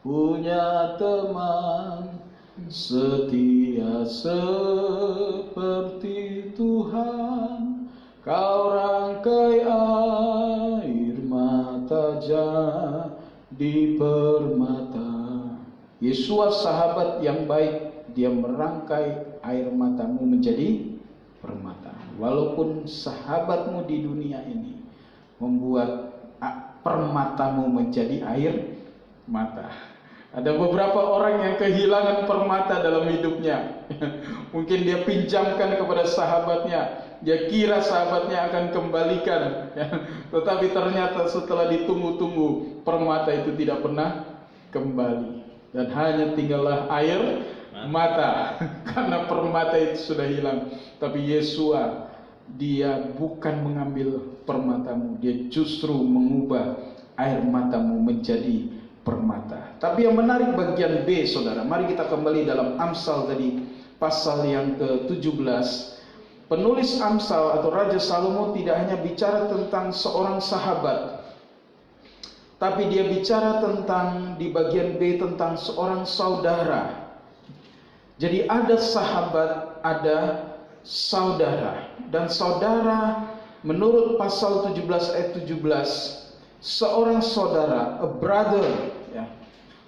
punya teman setia seperti Tuhan, kau rangkai air mata jadi permata. Yesus sahabat yang baik, dia merangkai air matamu menjadi permata. Walaupun sahabatmu di dunia ini membuat permatamu menjadi air mata. Ada beberapa orang yang kehilangan permata dalam hidupnya. Mungkin dia pinjamkan kepada sahabatnya, dia kira sahabatnya akan kembalikan, tetapi ternyata setelah ditunggu-tunggu, permata itu tidak pernah kembali, dan hanya tinggallah air mata karena permata itu sudah hilang. Tapi Yesua, dia bukan mengambil permatamu, dia justru mengubah air matamu menjadi permata. Tapi yang menarik bagian B, saudara, mari kita kembali dalam Amsal tadi, pasal yang ke-17. Penulis Amsal atau Raja Salomo tidak hanya bicara tentang seorang sahabat, tapi dia bicara tentang, di bagian B, tentang seorang saudara. Jadi ada sahabat, ada saudara. Dan saudara, menurut pasal 17 ayat 17, seorang saudara, a brother, ya,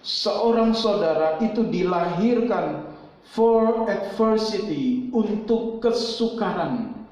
seorang saudara itu dilahirkan for adversity, untuk kesukaran.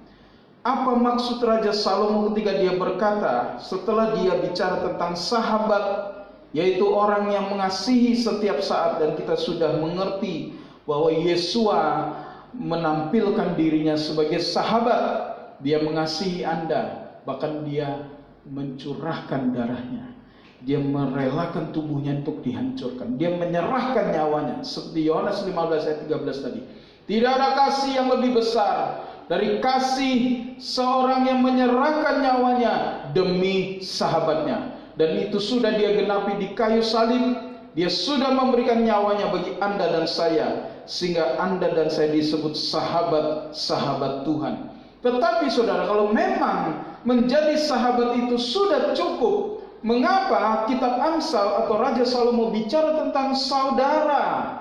Apa maksud Raja Salomo ketika dia berkata, setelah dia bicara tentang sahabat, yaitu orang yang mengasihi setiap saat, dan kita sudah mengerti bahwa Yesua menampilkan dirinya sebagai sahabat. Dia mengasihi Anda, bahkan dia mencurahkan darahnya, dia merelakan tubuhnya untuk dihancurkan, dia menyerahkan nyawanya. Seperti Yohanes 15 ayat 13 tadi, tidak ada kasih yang lebih besar dari kasih seorang yang menyerahkan nyawanya demi sahabatnya. Dan itu sudah dia genapi di kayu salib. Dia sudah memberikan nyawanya bagi Anda dan saya, sehingga Anda dan saya disebut sahabat-sahabat Tuhan. Tetapi saudara, kalau memang menjadi sahabat itu sudah cukup, mengapa kitab Amsal atau Raja Salomo bicara tentang saudara?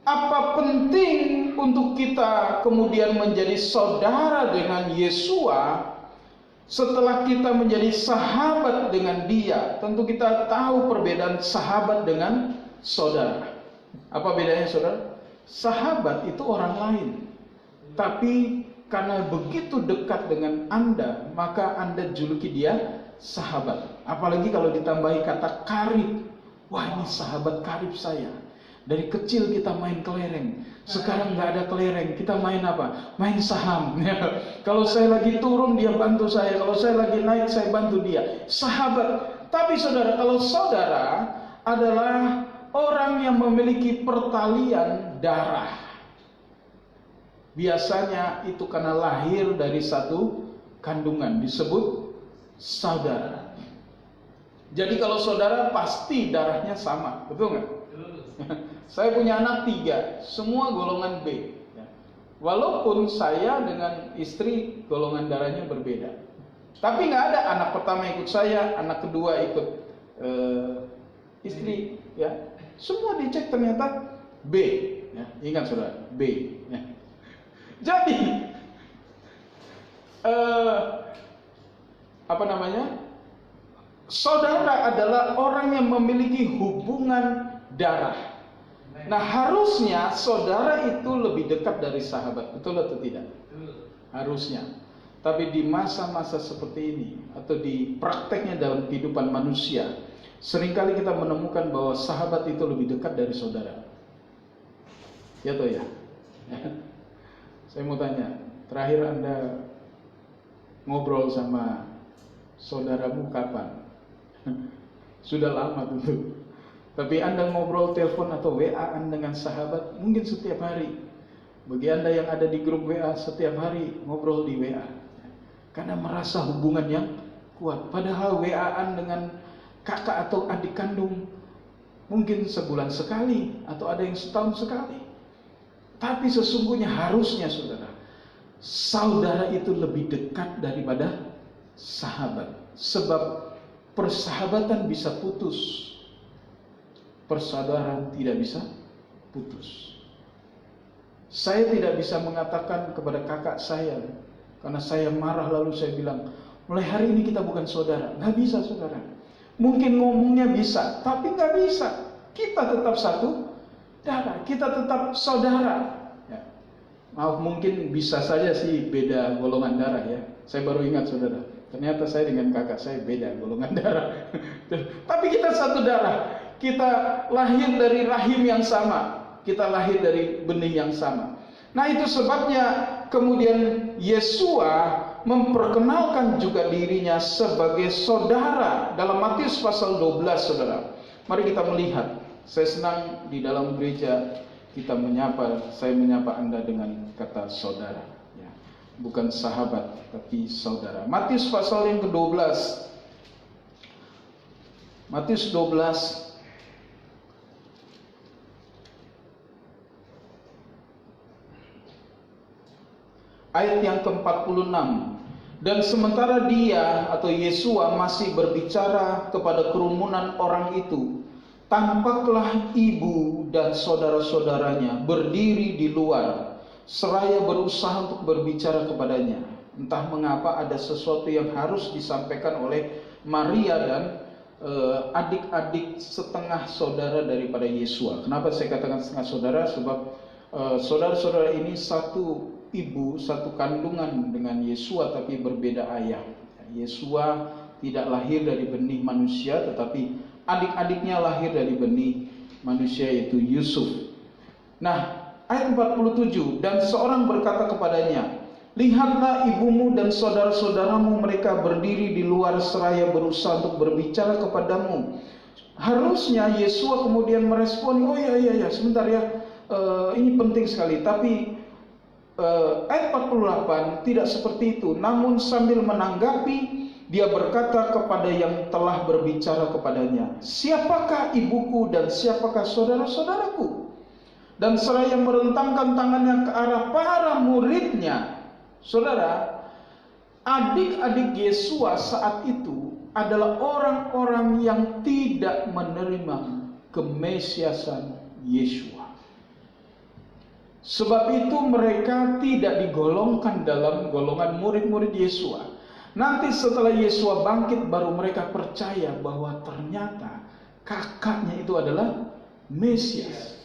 Apa penting untuk kita kemudian menjadi saudara dengan Yesua setelah kita menjadi sahabat dengan dia? Tentu kita tahu perbedaan sahabat dengan saudara. Apa bedanya, saudara? Sahabat itu orang lain, tapi karena begitu dekat dengan Anda, maka Anda juluki dia sahabat. Apalagi kalau ditambahi kata karib. Wah, ini sahabat karib saya. Dari kecil kita main kelereng, sekarang nggak ada kelereng, kita main apa? Main saham. Kalau saya lagi turun, dia bantu saya. Kalau saya lagi naik, saya bantu dia. Sahabat. Tapi saudara, kalau saudara adalah orang yang memiliki pertalian darah. Biasanya itu karena lahir dari satu kandungan, disebut saudara. Jadi kalau saudara pasti darahnya sama, betul nggak? Saya punya anak 3, semua golongan B. Walaupun saya dengan istri golongan darahnya berbeda, tapi nggak ada anak pertama ikut saya, anak kedua ikut istri, ya. Semua dicek ternyata B. Ya, ingat saudara, B. Ya. Jadi saudara adalah orang yang memiliki hubungan darah. Nah, harusnya saudara itu lebih dekat dari sahabat, betul atau tidak? Harusnya. Tapi di masa-masa seperti ini, atau di prakteknya dalam kehidupan manusia, seringkali kita menemukan bahwa sahabat itu lebih dekat dari saudara. Ya toh ya? Saya mau tanya, terakhir Anda ngobrol sama saudaramu kapan? Sudah lama tentu. Tapi Anda ngobrol telepon atau WA-an dengan sahabat mungkin setiap hari. Bagi Anda yang ada di grup WA, setiap hari ngobrol di WA, karena merasa hubungan yang kuat. Padahal WA-an dengan kakak atau adik kandung mungkin sebulan sekali, atau ada yang setahun sekali. Tapi sesungguhnya harusnya saudara, saudara itu lebih dekat daripada sahabat. Sebab persahabatan bisa putus, persaudaraan tidak bisa putus. Saya tidak bisa mengatakan kepada kakak saya, karena saya marah lalu saya bilang, mulai hari ini kita bukan saudara. Nggak bisa saudara. Mungkin ngomongnya bisa, tapi nggak bisa. Kita tetap satu darah, kita tetap saudara. Ya. Maaf, mungkin bisa saja sih beda golongan darah ya. Saya baru ingat saudara, ternyata saya dengan kakak saya beda golongan darah. Tapi kita satu darah. Kita lahir dari rahim yang sama. Kita lahir dari benih yang sama. Nah itu sebabnya kemudian Yesua memperkenalkan juga dirinya sebagai saudara dalam Matius pasal 12 saudara. Mari kita melihat. Saya senang di dalam gereja kita saya menyapa Anda dengan kata saudara ya. Bukan sahabat tapi saudara. Matius pasal yang ke-12. Matius 12 ayat yang ke-46. Dan sementara dia atau Yesua masih berbicara kepada kerumunan orang itu, tampaklah ibu dan saudara-saudaranya berdiri di luar, seraya berusaha untuk berbicara kepadanya. Entah mengapa ada sesuatu yang harus disampaikan oleh Maria dan adik-adik setengah saudara daripada Yesua. Kenapa saya katakan setengah saudara? Sebab saudara-saudara ini satu ibu, satu kandungan dengan Yesua tapi berbeda ayah. Yesua tidak lahir dari benih manusia, tetapi adik-adiknya lahir dari benih manusia, yaitu Yusuf. Nah, ayat 47, dan seorang berkata kepadanya, lihatlah ibumu dan saudara-saudaramu, mereka berdiri di luar seraya berusaha untuk berbicara kepadamu. Harusnya Yesua kemudian merespon, oh ya, sebentar ya, ini penting sekali. Tapi ayat 48 tidak seperti itu. Namun sambil menanggapi, dia berkata kepada yang telah berbicara kepadanya, siapakah ibuku dan siapakah saudara-saudaraku? Dan seraya merentangkan tangannya ke arah para muridnya. Saudara, adik-adik Yesua saat itu adalah orang-orang yang tidak menerima kemesiasan Yesua. Sebab itu mereka tidak digolongkan dalam golongan murid-murid Yesua. Nanti setelah Yesua bangkit baru mereka percaya bahwa ternyata kakaknya itu adalah Mesias.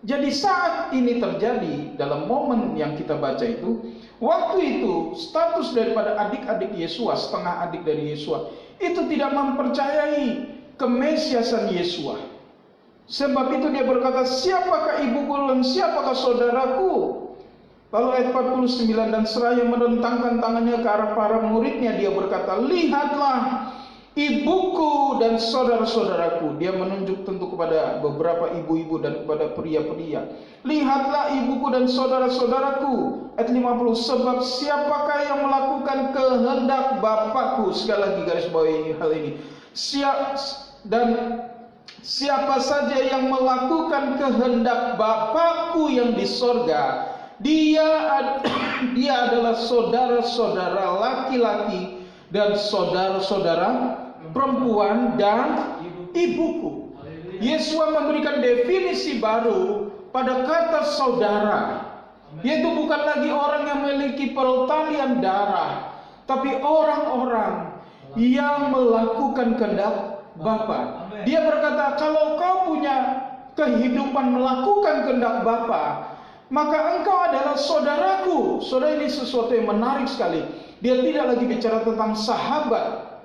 Jadi saat ini terjadi dalam momen yang kita baca itu, waktu itu status daripada adik-adik Yesua, setengah adik dari Yesua, itu tidak mempercayai kemesiasan Yesua. Sebab itu dia berkata, siapakah ibuku dan siapakah saudaraku? Lalu ayat 49, dan seraya merentangkan tangannya ke arah para muridnya, dia berkata, lihatlah ibuku dan saudara-saudaraku. Dia menunjuk tentu kepada beberapa ibu-ibu dan kepada pria-pria. Lihatlah ibuku dan saudara-saudaraku. Ayat 50, sebab siapakah yang melakukan kehendak Bapakku? Sekali lagi garis bawahi hal ini. Siapa saja yang melakukan kehendak Bapakku yang di sorga, dia adalah saudara-saudara laki-laki dan saudara-saudara perempuan dan ibuku. Yesua memberikan definisi baru pada kata saudara, yaitu bukan lagi orang yang memiliki pertalian darah, tapi orang-orang yang melakukan kehendak Bapa. Dia berkata, kalau kau punya kehidupan melakukan kehendak Bapa, maka engkau adalah saudaraku. Saudara, ini sesuatu yang menarik sekali. Dia tidak lagi bicara tentang sahabat.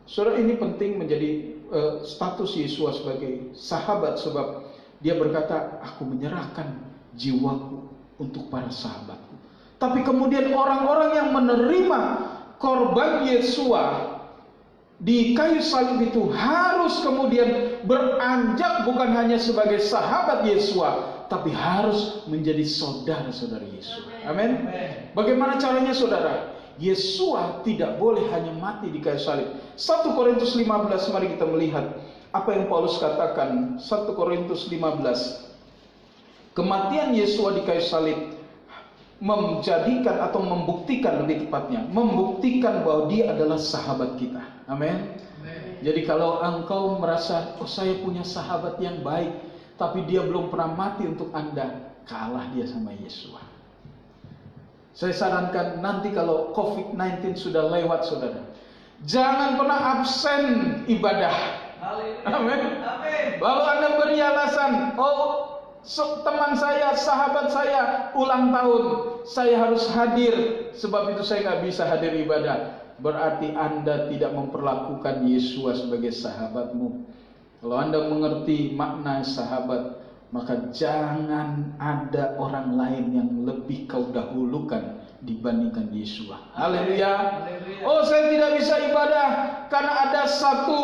Saudara, ini penting menjadi status Yesua sebagai sahabat, sebab dia berkata, aku menyerahkan jiwaku untuk para sahabatku. Tapi kemudian orang-orang yang menerima korban Yesua di kayu salib itu harus kemudian beranjak bukan hanya sebagai sahabat Yesua, tapi harus menjadi saudara-saudara Yesua. Amin. Bagaimana caranya saudara? Yesua tidak boleh hanya mati di kayu salib. 1 Korintus 15, mari kita melihat apa yang Paulus katakan. 1 Korintus 15 Kematian Yesua di kayu salib menjadikan atau membuktikan, lebih tepatnya membuktikan bahwa dia adalah sahabat kita. Amin. Jadi kalau engkau merasa, oh saya punya sahabat yang baik, tapi dia belum pernah mati untuk Anda, kalah dia sama Yesua. Saya sarankan nanti kalau COVID-19 sudah lewat, saudara, jangan pernah absen ibadah. Amin. Lalu Anda beri alasan, oh teman saya, sahabat saya ulang tahun, saya harus hadir, sebab itu saya nggak bisa hadir ibadah. Berarti Anda tidak memperlakukan Yesua sebagai sahabatmu. Kalau Anda mengerti makna sahabat, maka jangan ada orang lain yang lebih kau dahulukan dibandingkan Yesua. Haleluya. Oh, saya tidak bisa ibadah karena ada satu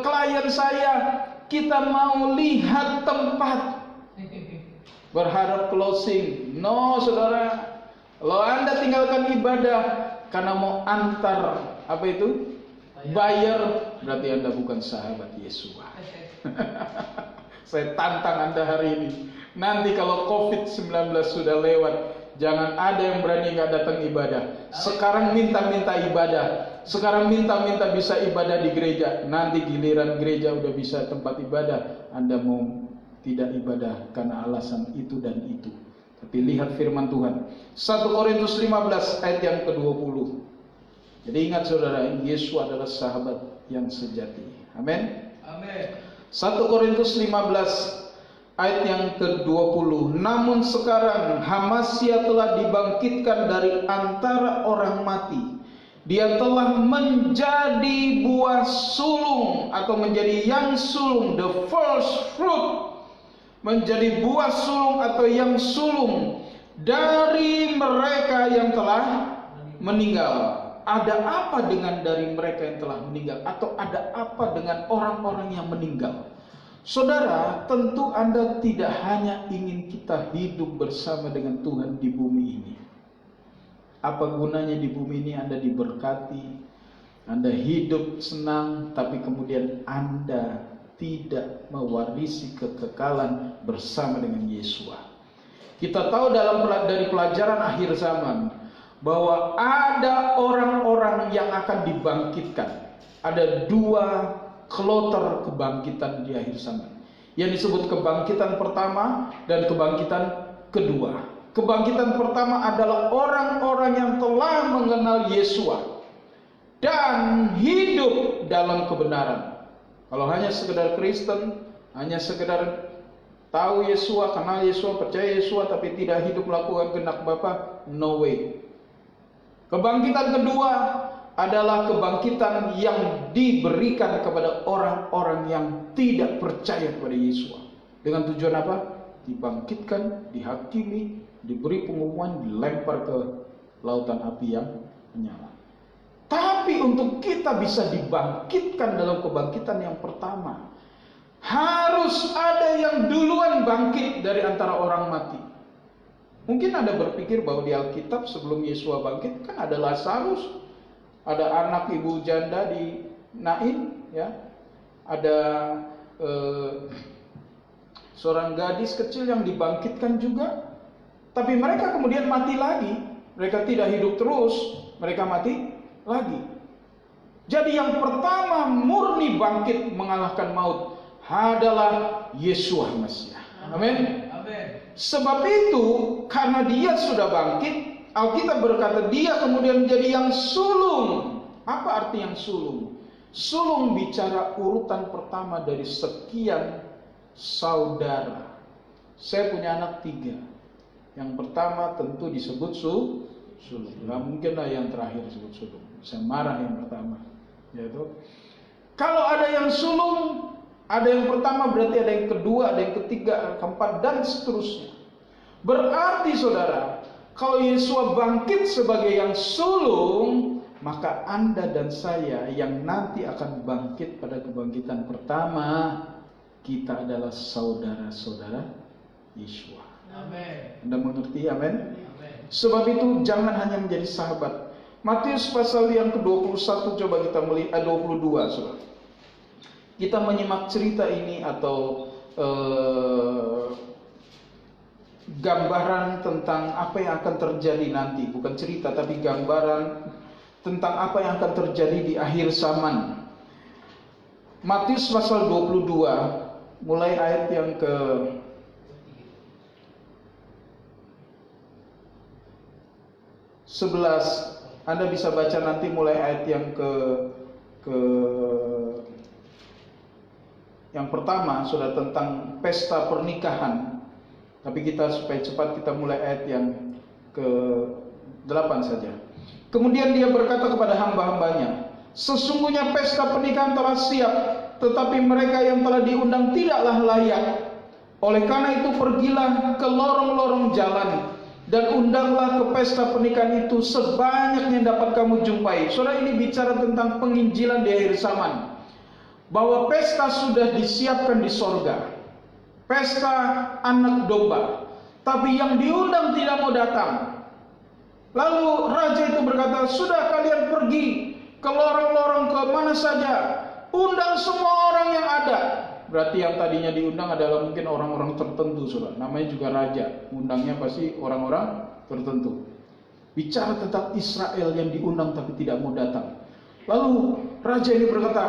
klien saya, kita mau lihat tempat, berharap closing. No, saudara. Kalau Anda tinggalkan ibadah karena mau antar apa itu? Bayar, berarti Anda bukan sahabat Yesua. Saya tantang Anda hari ini. Nanti kalau COVID-19 sudah lewat, jangan ada yang berani nggak datang ibadah. Sekarang minta-minta ibadah. Sekarang minta-minta bisa ibadah di gereja. Nanti giliran gereja udah bisa tempat ibadah, Anda mau tidak ibadah karena alasan itu dan itu. Tapi lihat firman Tuhan, 1 Korintus 15 ayat yang ke-20. Jadi ingat saudara, Yesus adalah sahabat yang sejati. Amin. 1 Korintus 15 ayat yang ke-20. Namun sekarang Hamasya telah dibangkitkan dari antara orang mati. Dia telah menjadi buah sulung atau menjadi yang sulung, the first fruit. Menjadi buah sulung atau yang sulung dari mereka yang telah meninggal. Ada apa dengan dari mereka yang telah meninggal? Atau ada apa dengan orang-orang yang meninggal? Saudara, tentu Anda tidak hanya ingin kita hidup bersama dengan Tuhan di bumi ini. Apa gunanya di bumi ini Anda diberkati, Anda hidup senang, tapi kemudian Anda tidak mewarisi kekekalan bersama dengan Yesua. Kita tahu dari pelajaran akhir zaman bahwa ada orang-orang yang akan dibangkitkan. Ada dua kloter kebangkitan di akhir zaman, yang disebut kebangkitan pertama dan kebangkitan kedua. Kebangkitan pertama adalah orang-orang yang telah mengenal Yesua dan hidup dalam kebenaran. Kalau hanya sekedar Kristen, hanya sekedar tahu Yesua, kenal Yesua, percaya Yesua, tapi tidak hidup melakukan kehendak Bapa, no way. Kebangkitan kedua adalah kebangkitan yang diberikan kepada orang-orang yang tidak percaya kepada Yesua. Dengan tujuan apa? Dibangkitkan, dihakimi, diberi pengumuman, dilempar ke lautan api yang menyala. Tapi untuk kita bisa dibangkitkan dalam kebangkitan yang pertama, harus ada yang duluan bangkit dari antara orang mati. Mungkin Anda berpikir bahwa di Alkitab sebelum Yesua bangkit kan ada Lazarus, ada anak ibu janda di Nain, ya, ada seorang gadis kecil yang dibangkitkan juga. Tapi mereka kemudian mati lagi. Mereka tidak hidup terus, mereka mati lagi. Jadi yang pertama murni bangkit mengalahkan maut adalah Yesua Mesias. Amin. Sebab itu karena dia sudah bangkit, Alkitab berkata dia kemudian menjadi yang sulung. Apa arti yang sulung? Sulung bicara urutan pertama dari sekian saudara. Saya punya anak 3. Yang pertama tentu disebut sulung. Nggak mungkin lah yang terakhir disebut sulung. Saya marah yang pertama. Yaitu, kalau ada yang sulung, ada yang pertama berarti ada yang kedua, ada yang ketiga, ada yang keempat, dan seterusnya. Berarti saudara, kalau Yesua bangkit sebagai yang sulung, maka Anda dan saya yang nanti akan bangkit pada kebangkitan pertama, kita adalah saudara-saudara Yesua. Amin. Anda mengerti? Amin. Sebab itu jangan hanya menjadi sahabat. Matius pasal yang ke-21 coba kita melihat 22 saudara. Kita menyimak cerita ini atau gambaran tentang apa yang akan terjadi nanti, bukan cerita tapi gambaran tentang apa yang akan terjadi di akhir zaman. Matius pasal 22 mulai ayat yang ke 11. Anda bisa baca nanti mulai ayat yang yang pertama sudah tentang pesta pernikahan. Tapi kita supaya cepat kita mulai ayat yang ke-8 saja. Kemudian dia berkata kepada hamba-hambanya, sesungguhnya pesta pernikahan telah siap, tetapi mereka yang telah diundang tidaklah layak. Oleh karena itu pergilah ke lorong-lorong jalan dan undanglah ke pesta pernikahan itu sebanyak yang dapat kamu jumpai. Saudara, ini bicara tentang penginjilan di akhir zaman, bahwa pesta sudah disiapkan di sorga, pesta anak domba, tapi yang diundang tidak mau datang. Lalu raja itu berkata, sudah kalian pergi ke lorong-lorong ke mana saja, undang semua orang yang ada. Berarti yang tadinya diundang adalah mungkin orang-orang tertentu, saudara. Namanya juga raja, undangnya pasti orang-orang tertentu. Bicara tentang Israel yang diundang tapi tidak mau datang. Lalu raja ini berkata,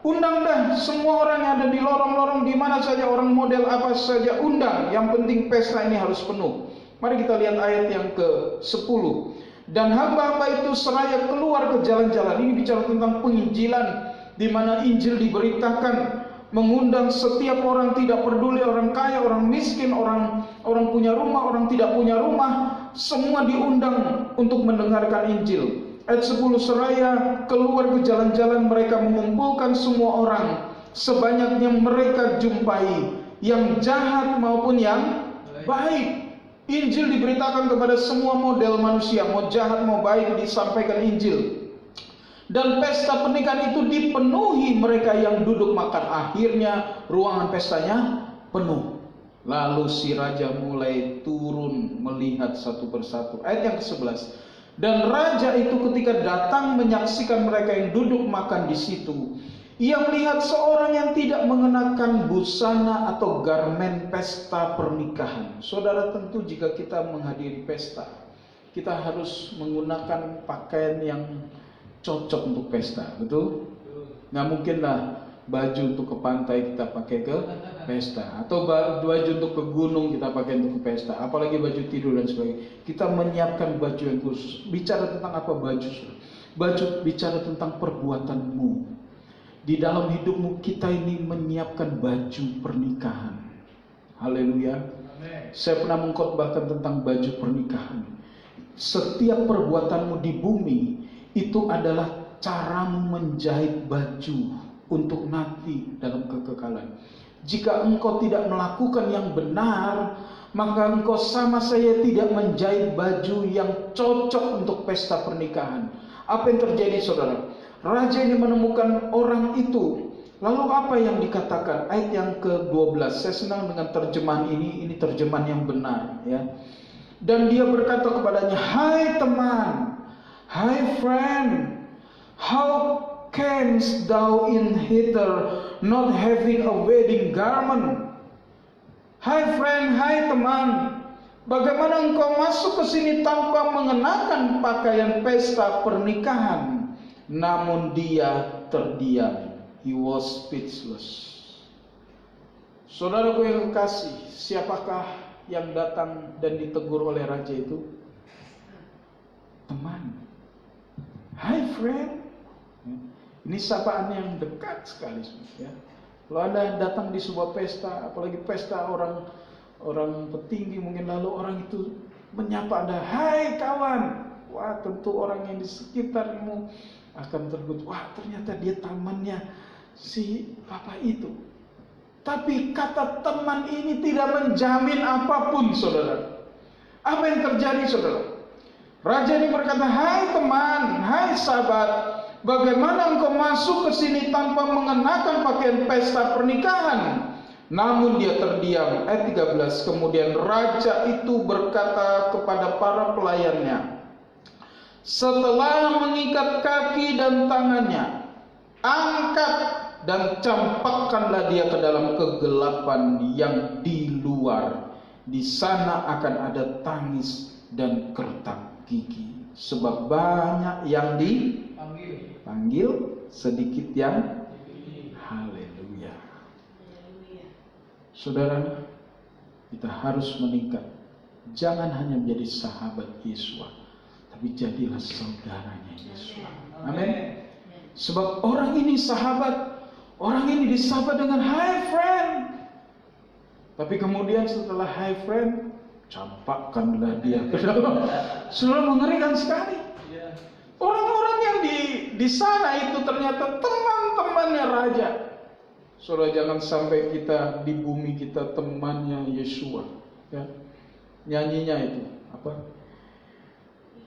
undang dah semua orang yang ada di lorong-lorong di mana saja, orang model apa saja undang. Yang penting pesta ini harus penuh. Mari kita lihat ayat yang ke-10. Dan hamba-hamba itu seraya keluar ke jalan-jalan. Ini bicara tentang penginjilan, di mana Injil diberitakan, mengundang setiap orang, tidak peduli orang kaya, orang miskin, orang punya rumah, orang tidak punya rumah, semua diundang untuk mendengarkan Injil. Ayat 10, seraya keluar ke jalan-jalan mereka mengumpulkan semua orang sebanyak yang mereka jumpai, yang jahat maupun yang baik. Injil diberitakan kepada semua model manusia, mau jahat mau baik disampaikan Injil. Dan pesta pernikahan itu dipenuhi mereka yang duduk makan. Akhirnya ruangan pestanya penuh. Lalu si raja mulai turun melihat satu persatu. Ayat yang ke-11. Dan raja itu ketika datang menyaksikan mereka yang duduk makan di situ, ia melihat seorang yang tidak mengenakan busana atau garmen pesta pernikahan. Saudara, tentu jika kita menghadiri pesta, kita harus menggunakan pakaian yang cocok untuk pesta, betul? Nggak mungkinlah baju untuk ke pantai kita pakai ke pesta, atau baju untuk ke gunung kita pakai untuk ke pesta, apalagi baju tidur dan sebagainya. Kita menyiapkan baju yang khusus. Bicara tentang apa baju? Baju bicara tentang perbuatanmu. Di dalam hidupmu kita ini menyiapkan baju pernikahan. Haleluya. Saya pernah mengkhotbahkan tentang baju pernikahan. Setiap perbuatanmu di bumi itu adalah caramu menjahit baju untuk nanti dalam kekekalan. Jika engkau tidak melakukan yang benar, maka engkau sama saya tidak menjahit baju yang cocok untuk pesta pernikahan. Apa yang terjadi, saudara? Raja ini menemukan orang itu. Lalu apa yang dikatakan? Ayat yang ke-12. Saya senang dengan terjemahan ini terjemahan yang benar, ya. Dan dia berkata kepadanya, "Hai teman, hai friend, how camest thou in hither not having a wedding garment?" Hai friend, hai teman, bagaimana engkau masuk ke sini tanpa mengenakan pakaian pesta pernikahan? Namun dia terdiam. He was speechless. Saudaraku yang kekasih, siapakah yang datang dan ditegur oleh raja itu? Teman. Hi friend. Ini sapaan yang dekat sekali, ya. Kalau Anda datang di sebuah pesta, apalagi pesta orang petinggi, mungkin lalu orang itu menyapa Anda, "Hai kawan." Wah, tentu orang yang di sekitarmu akan terkejut. Wah, ternyata dia temannya si papa itu. Tapi kata teman ini tidak menjamin apapun, saudara. Apa yang terjadi, saudara? Raja ini berkata, "Hai teman, hai sahabat, bagaimana engkau masuk ke sini tanpa mengenakan pakaian pesta pernikahan?" Namun dia terdiam. Ayat 13. Kemudian raja itu berkata kepada para pelayannya, setelah mengikat kaki dan tangannya, angkat dan campakkanlah dia ke dalam kegelapan yang di luar. Di sana akan ada tangis dan kertak gigi, sebab banyak yang dipanggil, sedikit yang haleluya. Saudara, kita harus meningkat. Jangan hanya menjadi sahabat Yesua, tapi jadilah saudaranya Yesua. Amin. Sebab orang ini sahabat, orang ini disapa dengan hi friend. Tapi kemudian setelah hi friend, campakkanlah dia ke dalam. Saudara, mengerikan sekali. Orang-orang yang di sana itu ternyata teman-temannya raja. Saudara, jangan sampai kita di bumi kita temannya Yesua. Ya. Nyanyinya itu apa?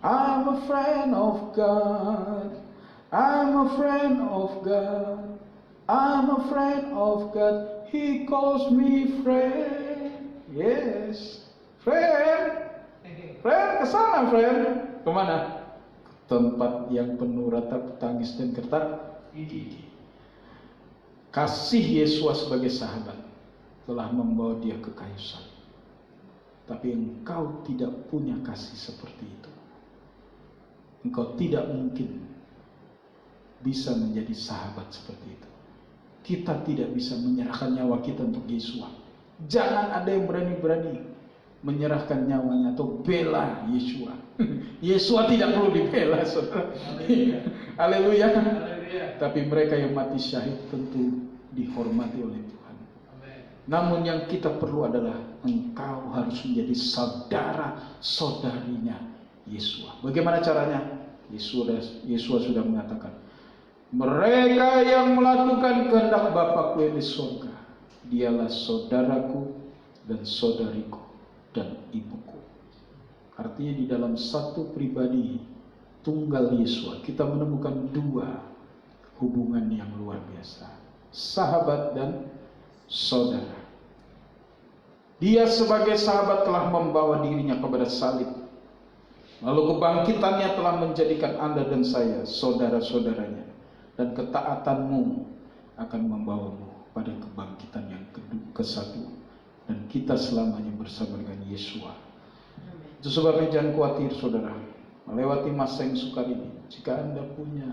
I'm a friend of God. I'm a friend of God. I'm a friend of God. He calls me friend. Yes, friend. Friend, kesana friend. Kemana? Tempat yang penuh ratap tangis dan kertak gigi. Kasih Yesus sebagai sahabat telah membawa dia ke kayu salib. Tapi engkau tidak punya kasih seperti itu. Engkau tidak mungkin bisa menjadi sahabat seperti itu. Kita tidak bisa menyerahkan nyawa kita untuk Yesus. Jangan ada yang berani-berani menyerahkan nyawanya atau bela Yesus. Yesus tidak perlu dibela, saudara. Haleluya. Tapi mereka yang mati syahid tentu dihormati oleh Tuhan. Namun yang kita perlu adalah engkau harus menjadi saudara-saudarinya Yesus. Bagaimana caranya? Yesus sudah mengatakan, mereka yang melakukan kehendak Bapa-Ku yang di surga, dialah saudaraku dan saudariku dan ibuku. Artinya di dalam satu pribadi tunggal Yesus kita menemukan dua hubungan yang luar biasa, sahabat dan saudara. Dia sebagai sahabat telah membawa dirinya kepada salib, lalu kebangkitannya telah menjadikan Anda dan saya saudara-saudaranya, dan ketaatanmu akan membawamu pada kebangkitan yang ke-1, dan kita selamanya bersama dengan Yesus. Itu sebabnya jangan khawatir, saudara, melewati masa yang sukar ini. Jika Anda punya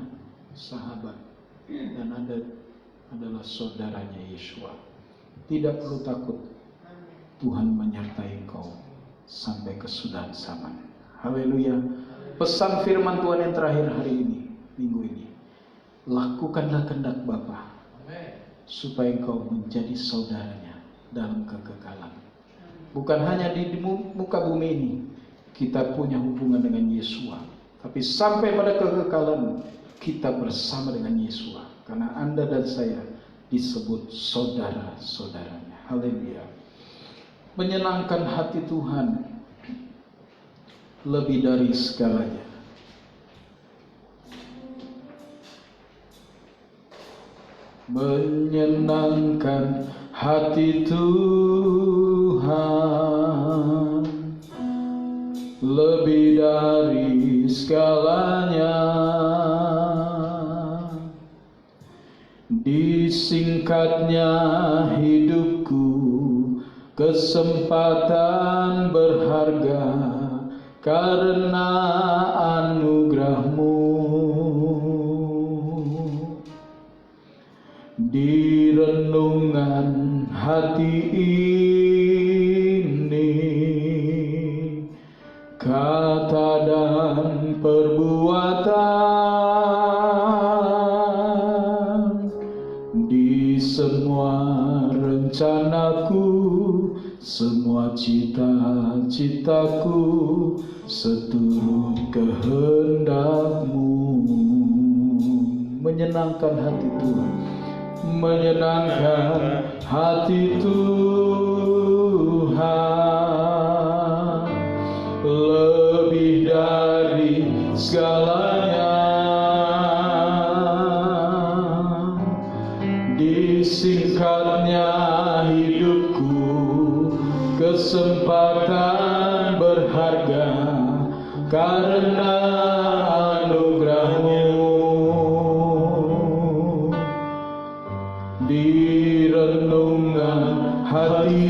sahabat dan Anda adalah saudaranya Yesus, tidak perlu takut. Tuhan menyertai engkau sampai kesudahan zaman. Haleluya. Pesan firman Tuhan yang terakhir hari ini, minggu ini, lakukanlah kehendak Bapa supaya engkau menjadi saudaranya dalam kekekalan. Bukan hanya di muka bumi ini kita punya hubungan dengan Yesus, tapi sampai pada kekekalan kita bersama dengan Yesus, karena Anda dan saya disebut saudara-saudaranya. Haleluya. Menyenangkan hati Tuhan lebih dari segalanya. Menyenangkan hati Tuhan lebih dari segalanya. Disingkatnya hidupku, kesempatan berharga karena anugerah-Mu. Di renungan hati ini, kata dan perbuatan, di semua rencanaku, semua cita-citaku, seturut kehendak-Mu. Menyenangkan hati Tuhan, menyenangkan hati Tuhan lebih dari segalanya. Disingkatnya hidupku, kesempatan berharga karena anugerah-Mu. Di renungan hati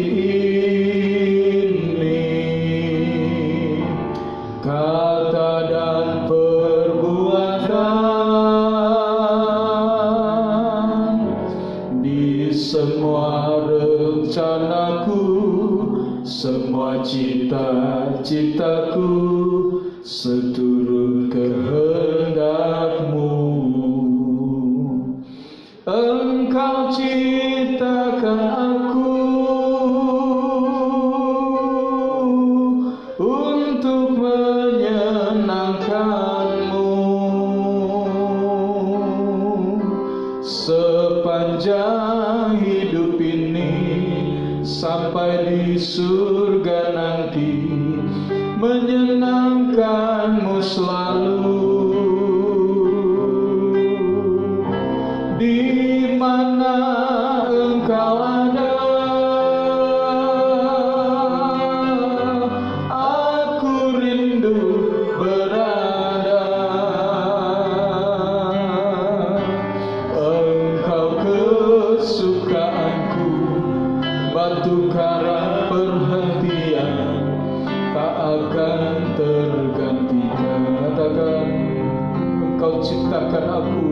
di semua rencanaku, semua cita-citaku seturut kehendak-Mu. Engkau ciptakan aku untuk menyenangkan-Mu. Sepanjang hidup ini sampai di surga nanti, menyenangkan-Mu selalu. Di mana Engkau ada, aku rindu berada. Engkau kesukaanku, batu karang perhentian, tak akan tergantikan. Katakan, Engkau ciptakan aku,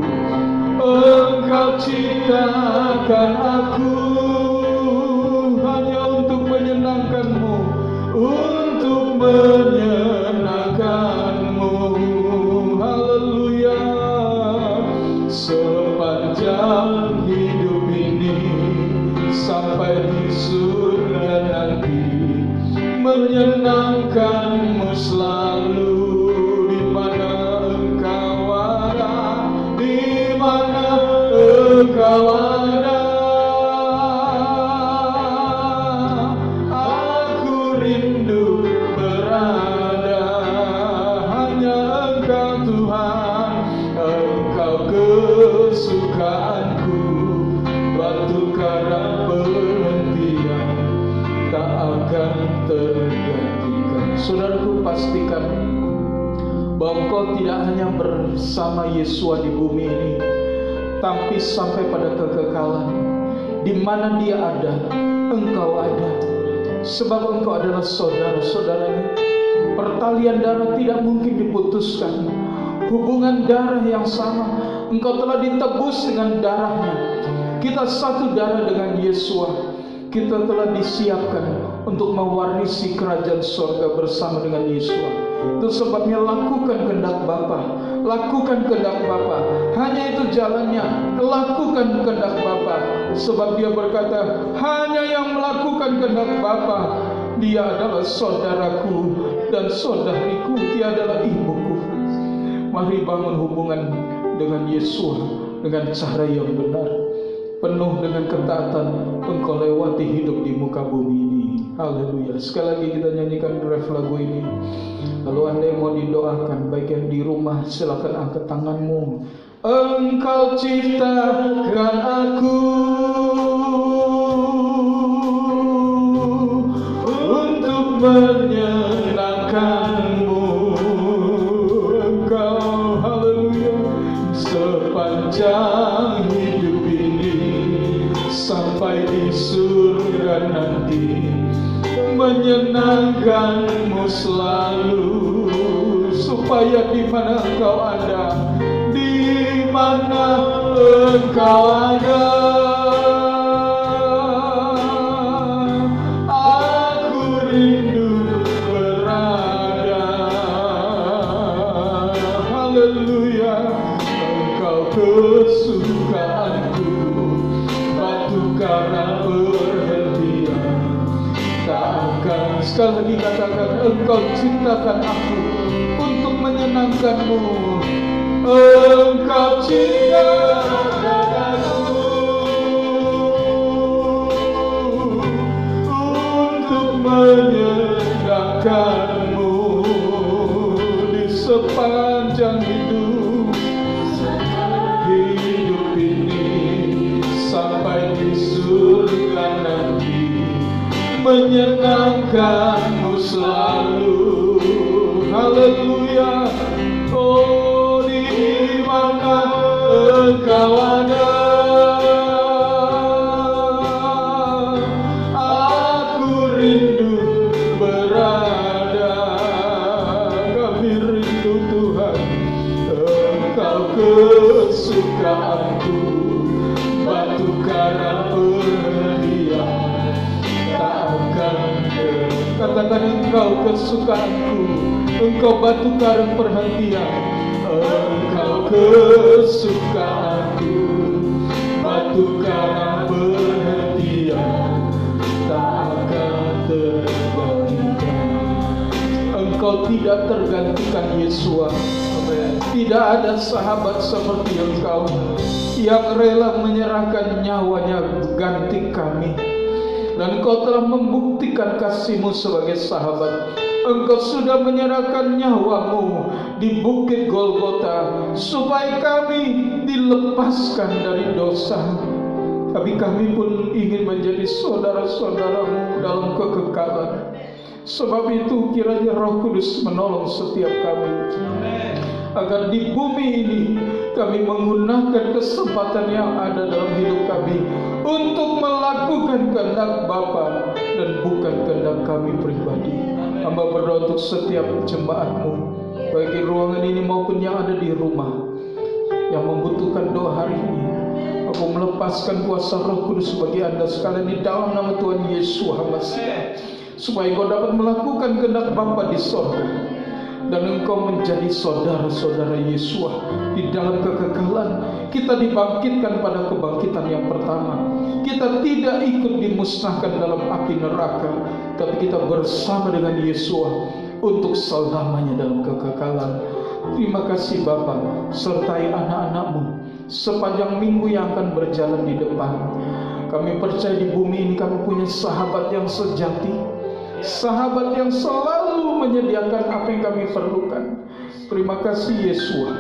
Engkau ciptakan aku hanya untuk menyenangkan-Mu, untuk menyenangkan-Mu. Haleluya. Sepanjang hidup ini sampai di surga nanti, menyenangkan-Mu selalu. Di mana Engkau ada, di mana Engkau ada, aku rindu berada. Hanya Engkau Tuhan, Engkau kesukaanku, batu karang perhentian, tak akan tergantikan. Saudaraku, pastikan bahwa engkau tidak hanya bersama Yesua di bumi ini, tapi sampai pada kekekalan. Di mana Dia ada, engkau ada. Sebab engkau adalah saudara-saudaranya. Pertalian darah tidak mungkin diputuskan. Hubungan darah yang sama, engkau telah ditebus dengan darahnya. Kita satu darah dengan Yesua. Kita telah disiapkan untuk mewarisi kerajaan surga bersama dengan Yesua. Itu sebabnya lakukan kehendak Bapa, lakukan kehendak Bapa. Hanya itu jalannya, lakukan kehendak Bapa. Sebab Dia berkata, hanya yang melakukan kehendak Bapa, dia adalah saudaraku dan saudariku, dia adalah ibuku. Mari bangun hubungan dengan Yesua dengan cara yang benar. Penuh dengan ketaatan, engkau lewati hidup di muka bumi ini. Haleluya. Sekali lagi kita nyanyikan ref lagu ini. Kalau anda yang mau didoakan, baik yang di rumah, silakan angkat tanganmu. Engkau ciptakan aku untuk menyenangkan-Mu. Engkau, haleluya, sepanjang hidup ini sampai di surga nanti, menyenangkan-Mu selalu. Supaya di mana engkau ada, di mana engkau ada, aku rindu berada. Haleluya. Engkau kesukaanku, batu karang perhentian, tak akan. Sekali lagi katakan, engkau ciptakan aku untuk menyenangkan-Mu. Engkau ciptakan aku untuk menyenangkan-Mu di sepanjang hidup ini sampai di surga nanti, menyenangkan-Mu selalu. Haleluya. Oh, di mana engkau ada, aku rindu berada. Kami rindu Tuhan, Engkau kesukaanku, batu karang Engkau kesukaanku, Engkau batu karang perhatian. Engkau kesukaanku, batu karang perhatian, tak akan tergantikan. Engkau tidak tergantikan, Yesus. Tidak ada sahabat seperti Engkau yang rela menyerahkan nyawanya ganti kami. Dan Engkau telah membuktikan kasih-Mu sebagai sahabat. Engkau sudah menyerahkan nyawa-Mu di bukit Golgota supaya kami dilepaskan dari dosa. Tapi kami pun ingin menjadi saudara-saudara-Mu dalam kekekalan. Sebab itu kiranya Roh Kudus menolong setiap kami, agar di bumi ini kami menggunakan kesempatan yang ada dalam hidup kami untuk melakukan kehendak Bapa dan bukan kehendak kami pribadi. Hamba berdoa untuk setiap jemaat-Mu, baik di ruangan ini maupun yang ada di rumah, yang membutuhkan doa hari ini. Aku melepaskan kuasa Roh Kudus bagi Anda sekalian di dalam nama Tuhan Yesus Hamasiah, supaya Engkau dapat melakukan kehendak Bapa di sorga, dan Engkau menjadi saudara-saudara Yesus di dalam kekekalan. Kita dibangkitkan pada kebangkitan yang pertama. Kita tidak ikut dimusnahkan dalam api neraka, tapi kita bersama dengan Yesus untuk selamanya dalam kekekalan. Terima kasih Bapa, sertai anak-anak-Mu sepanjang minggu yang akan berjalan di depan. Kami percaya di bumi ini kami punya sahabat yang sejati, sahabat yang selalu menyediakan apa yang kami perlukan. Terima kasih Yesus,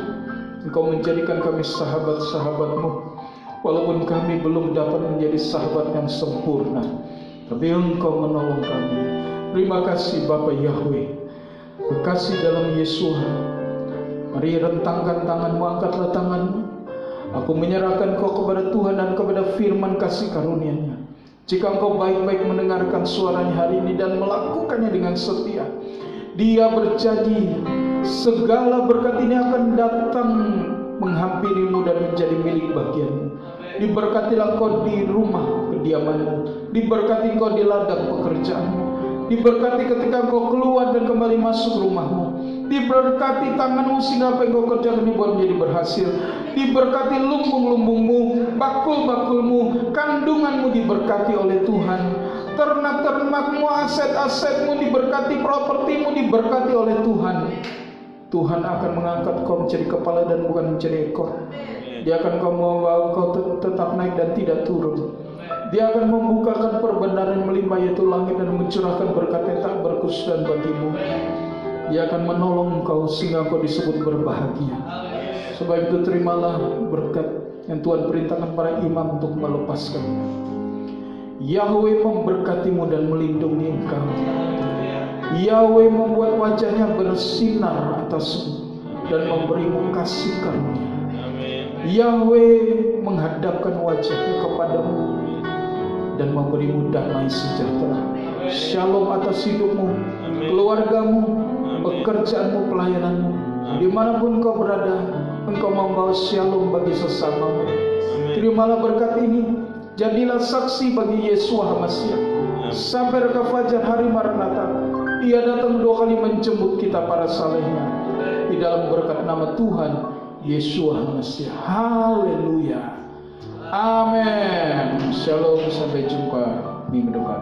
Engkau menjadikan kami sahabat-sahabat-Mu. Walaupun kami belum dapat menjadi sahabat yang sempurna, tapi Engkau menolong kami. Terima kasih Bapa Yahweh. Berkasih dalam Yesus. Mari rentangkan tanganmu, angkatlah tanganmu. Aku menyerahkan kau kepada Tuhan dan kepada firman kasih karunia-Nya. Jika engkau baik-baik mendengarkan suaranya hari ini dan melakukannya dengan setia, Dia berjanji segala berkat ini akan datang menghampirimu dan menjadi milik bagianmu. Diberkatilah kau di rumah kediamanmu, diberkati kau di ladang pekerjaanmu, diberkati ketika kau keluar dan kembali masuk rumahmu, diberkati tanganmu sehingga apa yang kau kerjakan dibuat menjadi berhasil, diberkati lumbung-lumbungmu, bakul-bakulmu, kandunganmu diberkati oleh Tuhan, ternak-ternakmu, aset-asetmu diberkati, propertimu diberkati oleh Tuhan. Tuhan akan mengangkat kau menjadi kepala dan bukan menjadi ekor. Dia akan membawa kau tetap naik dan tidak turun. Dia akan membukakan perbenaran melimpah, yaitu langit, dan mencurahkan berkat yang tak berkesudahan bagimu. Dia akan menolong kau sehingga kau disebut berbahagia. Sebab itu terimalah berkat yang Tuhan perintahkan para imam untuk melepaskan. Yahweh memberkatimu dan melindungi engkau. Yahweh membuat wajahnya bersinar atasmu dan memberimu kasih karunia. Yahweh menghadapkan wajahnya kepadamu dan memberimu damai sejahtera. Shalom atas hidupmu, keluargamu, pekerjaanmu, pelayananmu. Dimanapun kau berada, engkau membawa shalom bagi sesamamu. Terimalah berkat ini. Jadilah saksi bagi Yesus Hamasiah sampai reka fajar hari Maranatha. Ia datang 2 kali menjemput kita para salehnya. Di dalam berkat nama Tuhan Yesus Hamasiah. Haleluya. Amin. Shalom, sampai jumpa minggu depan.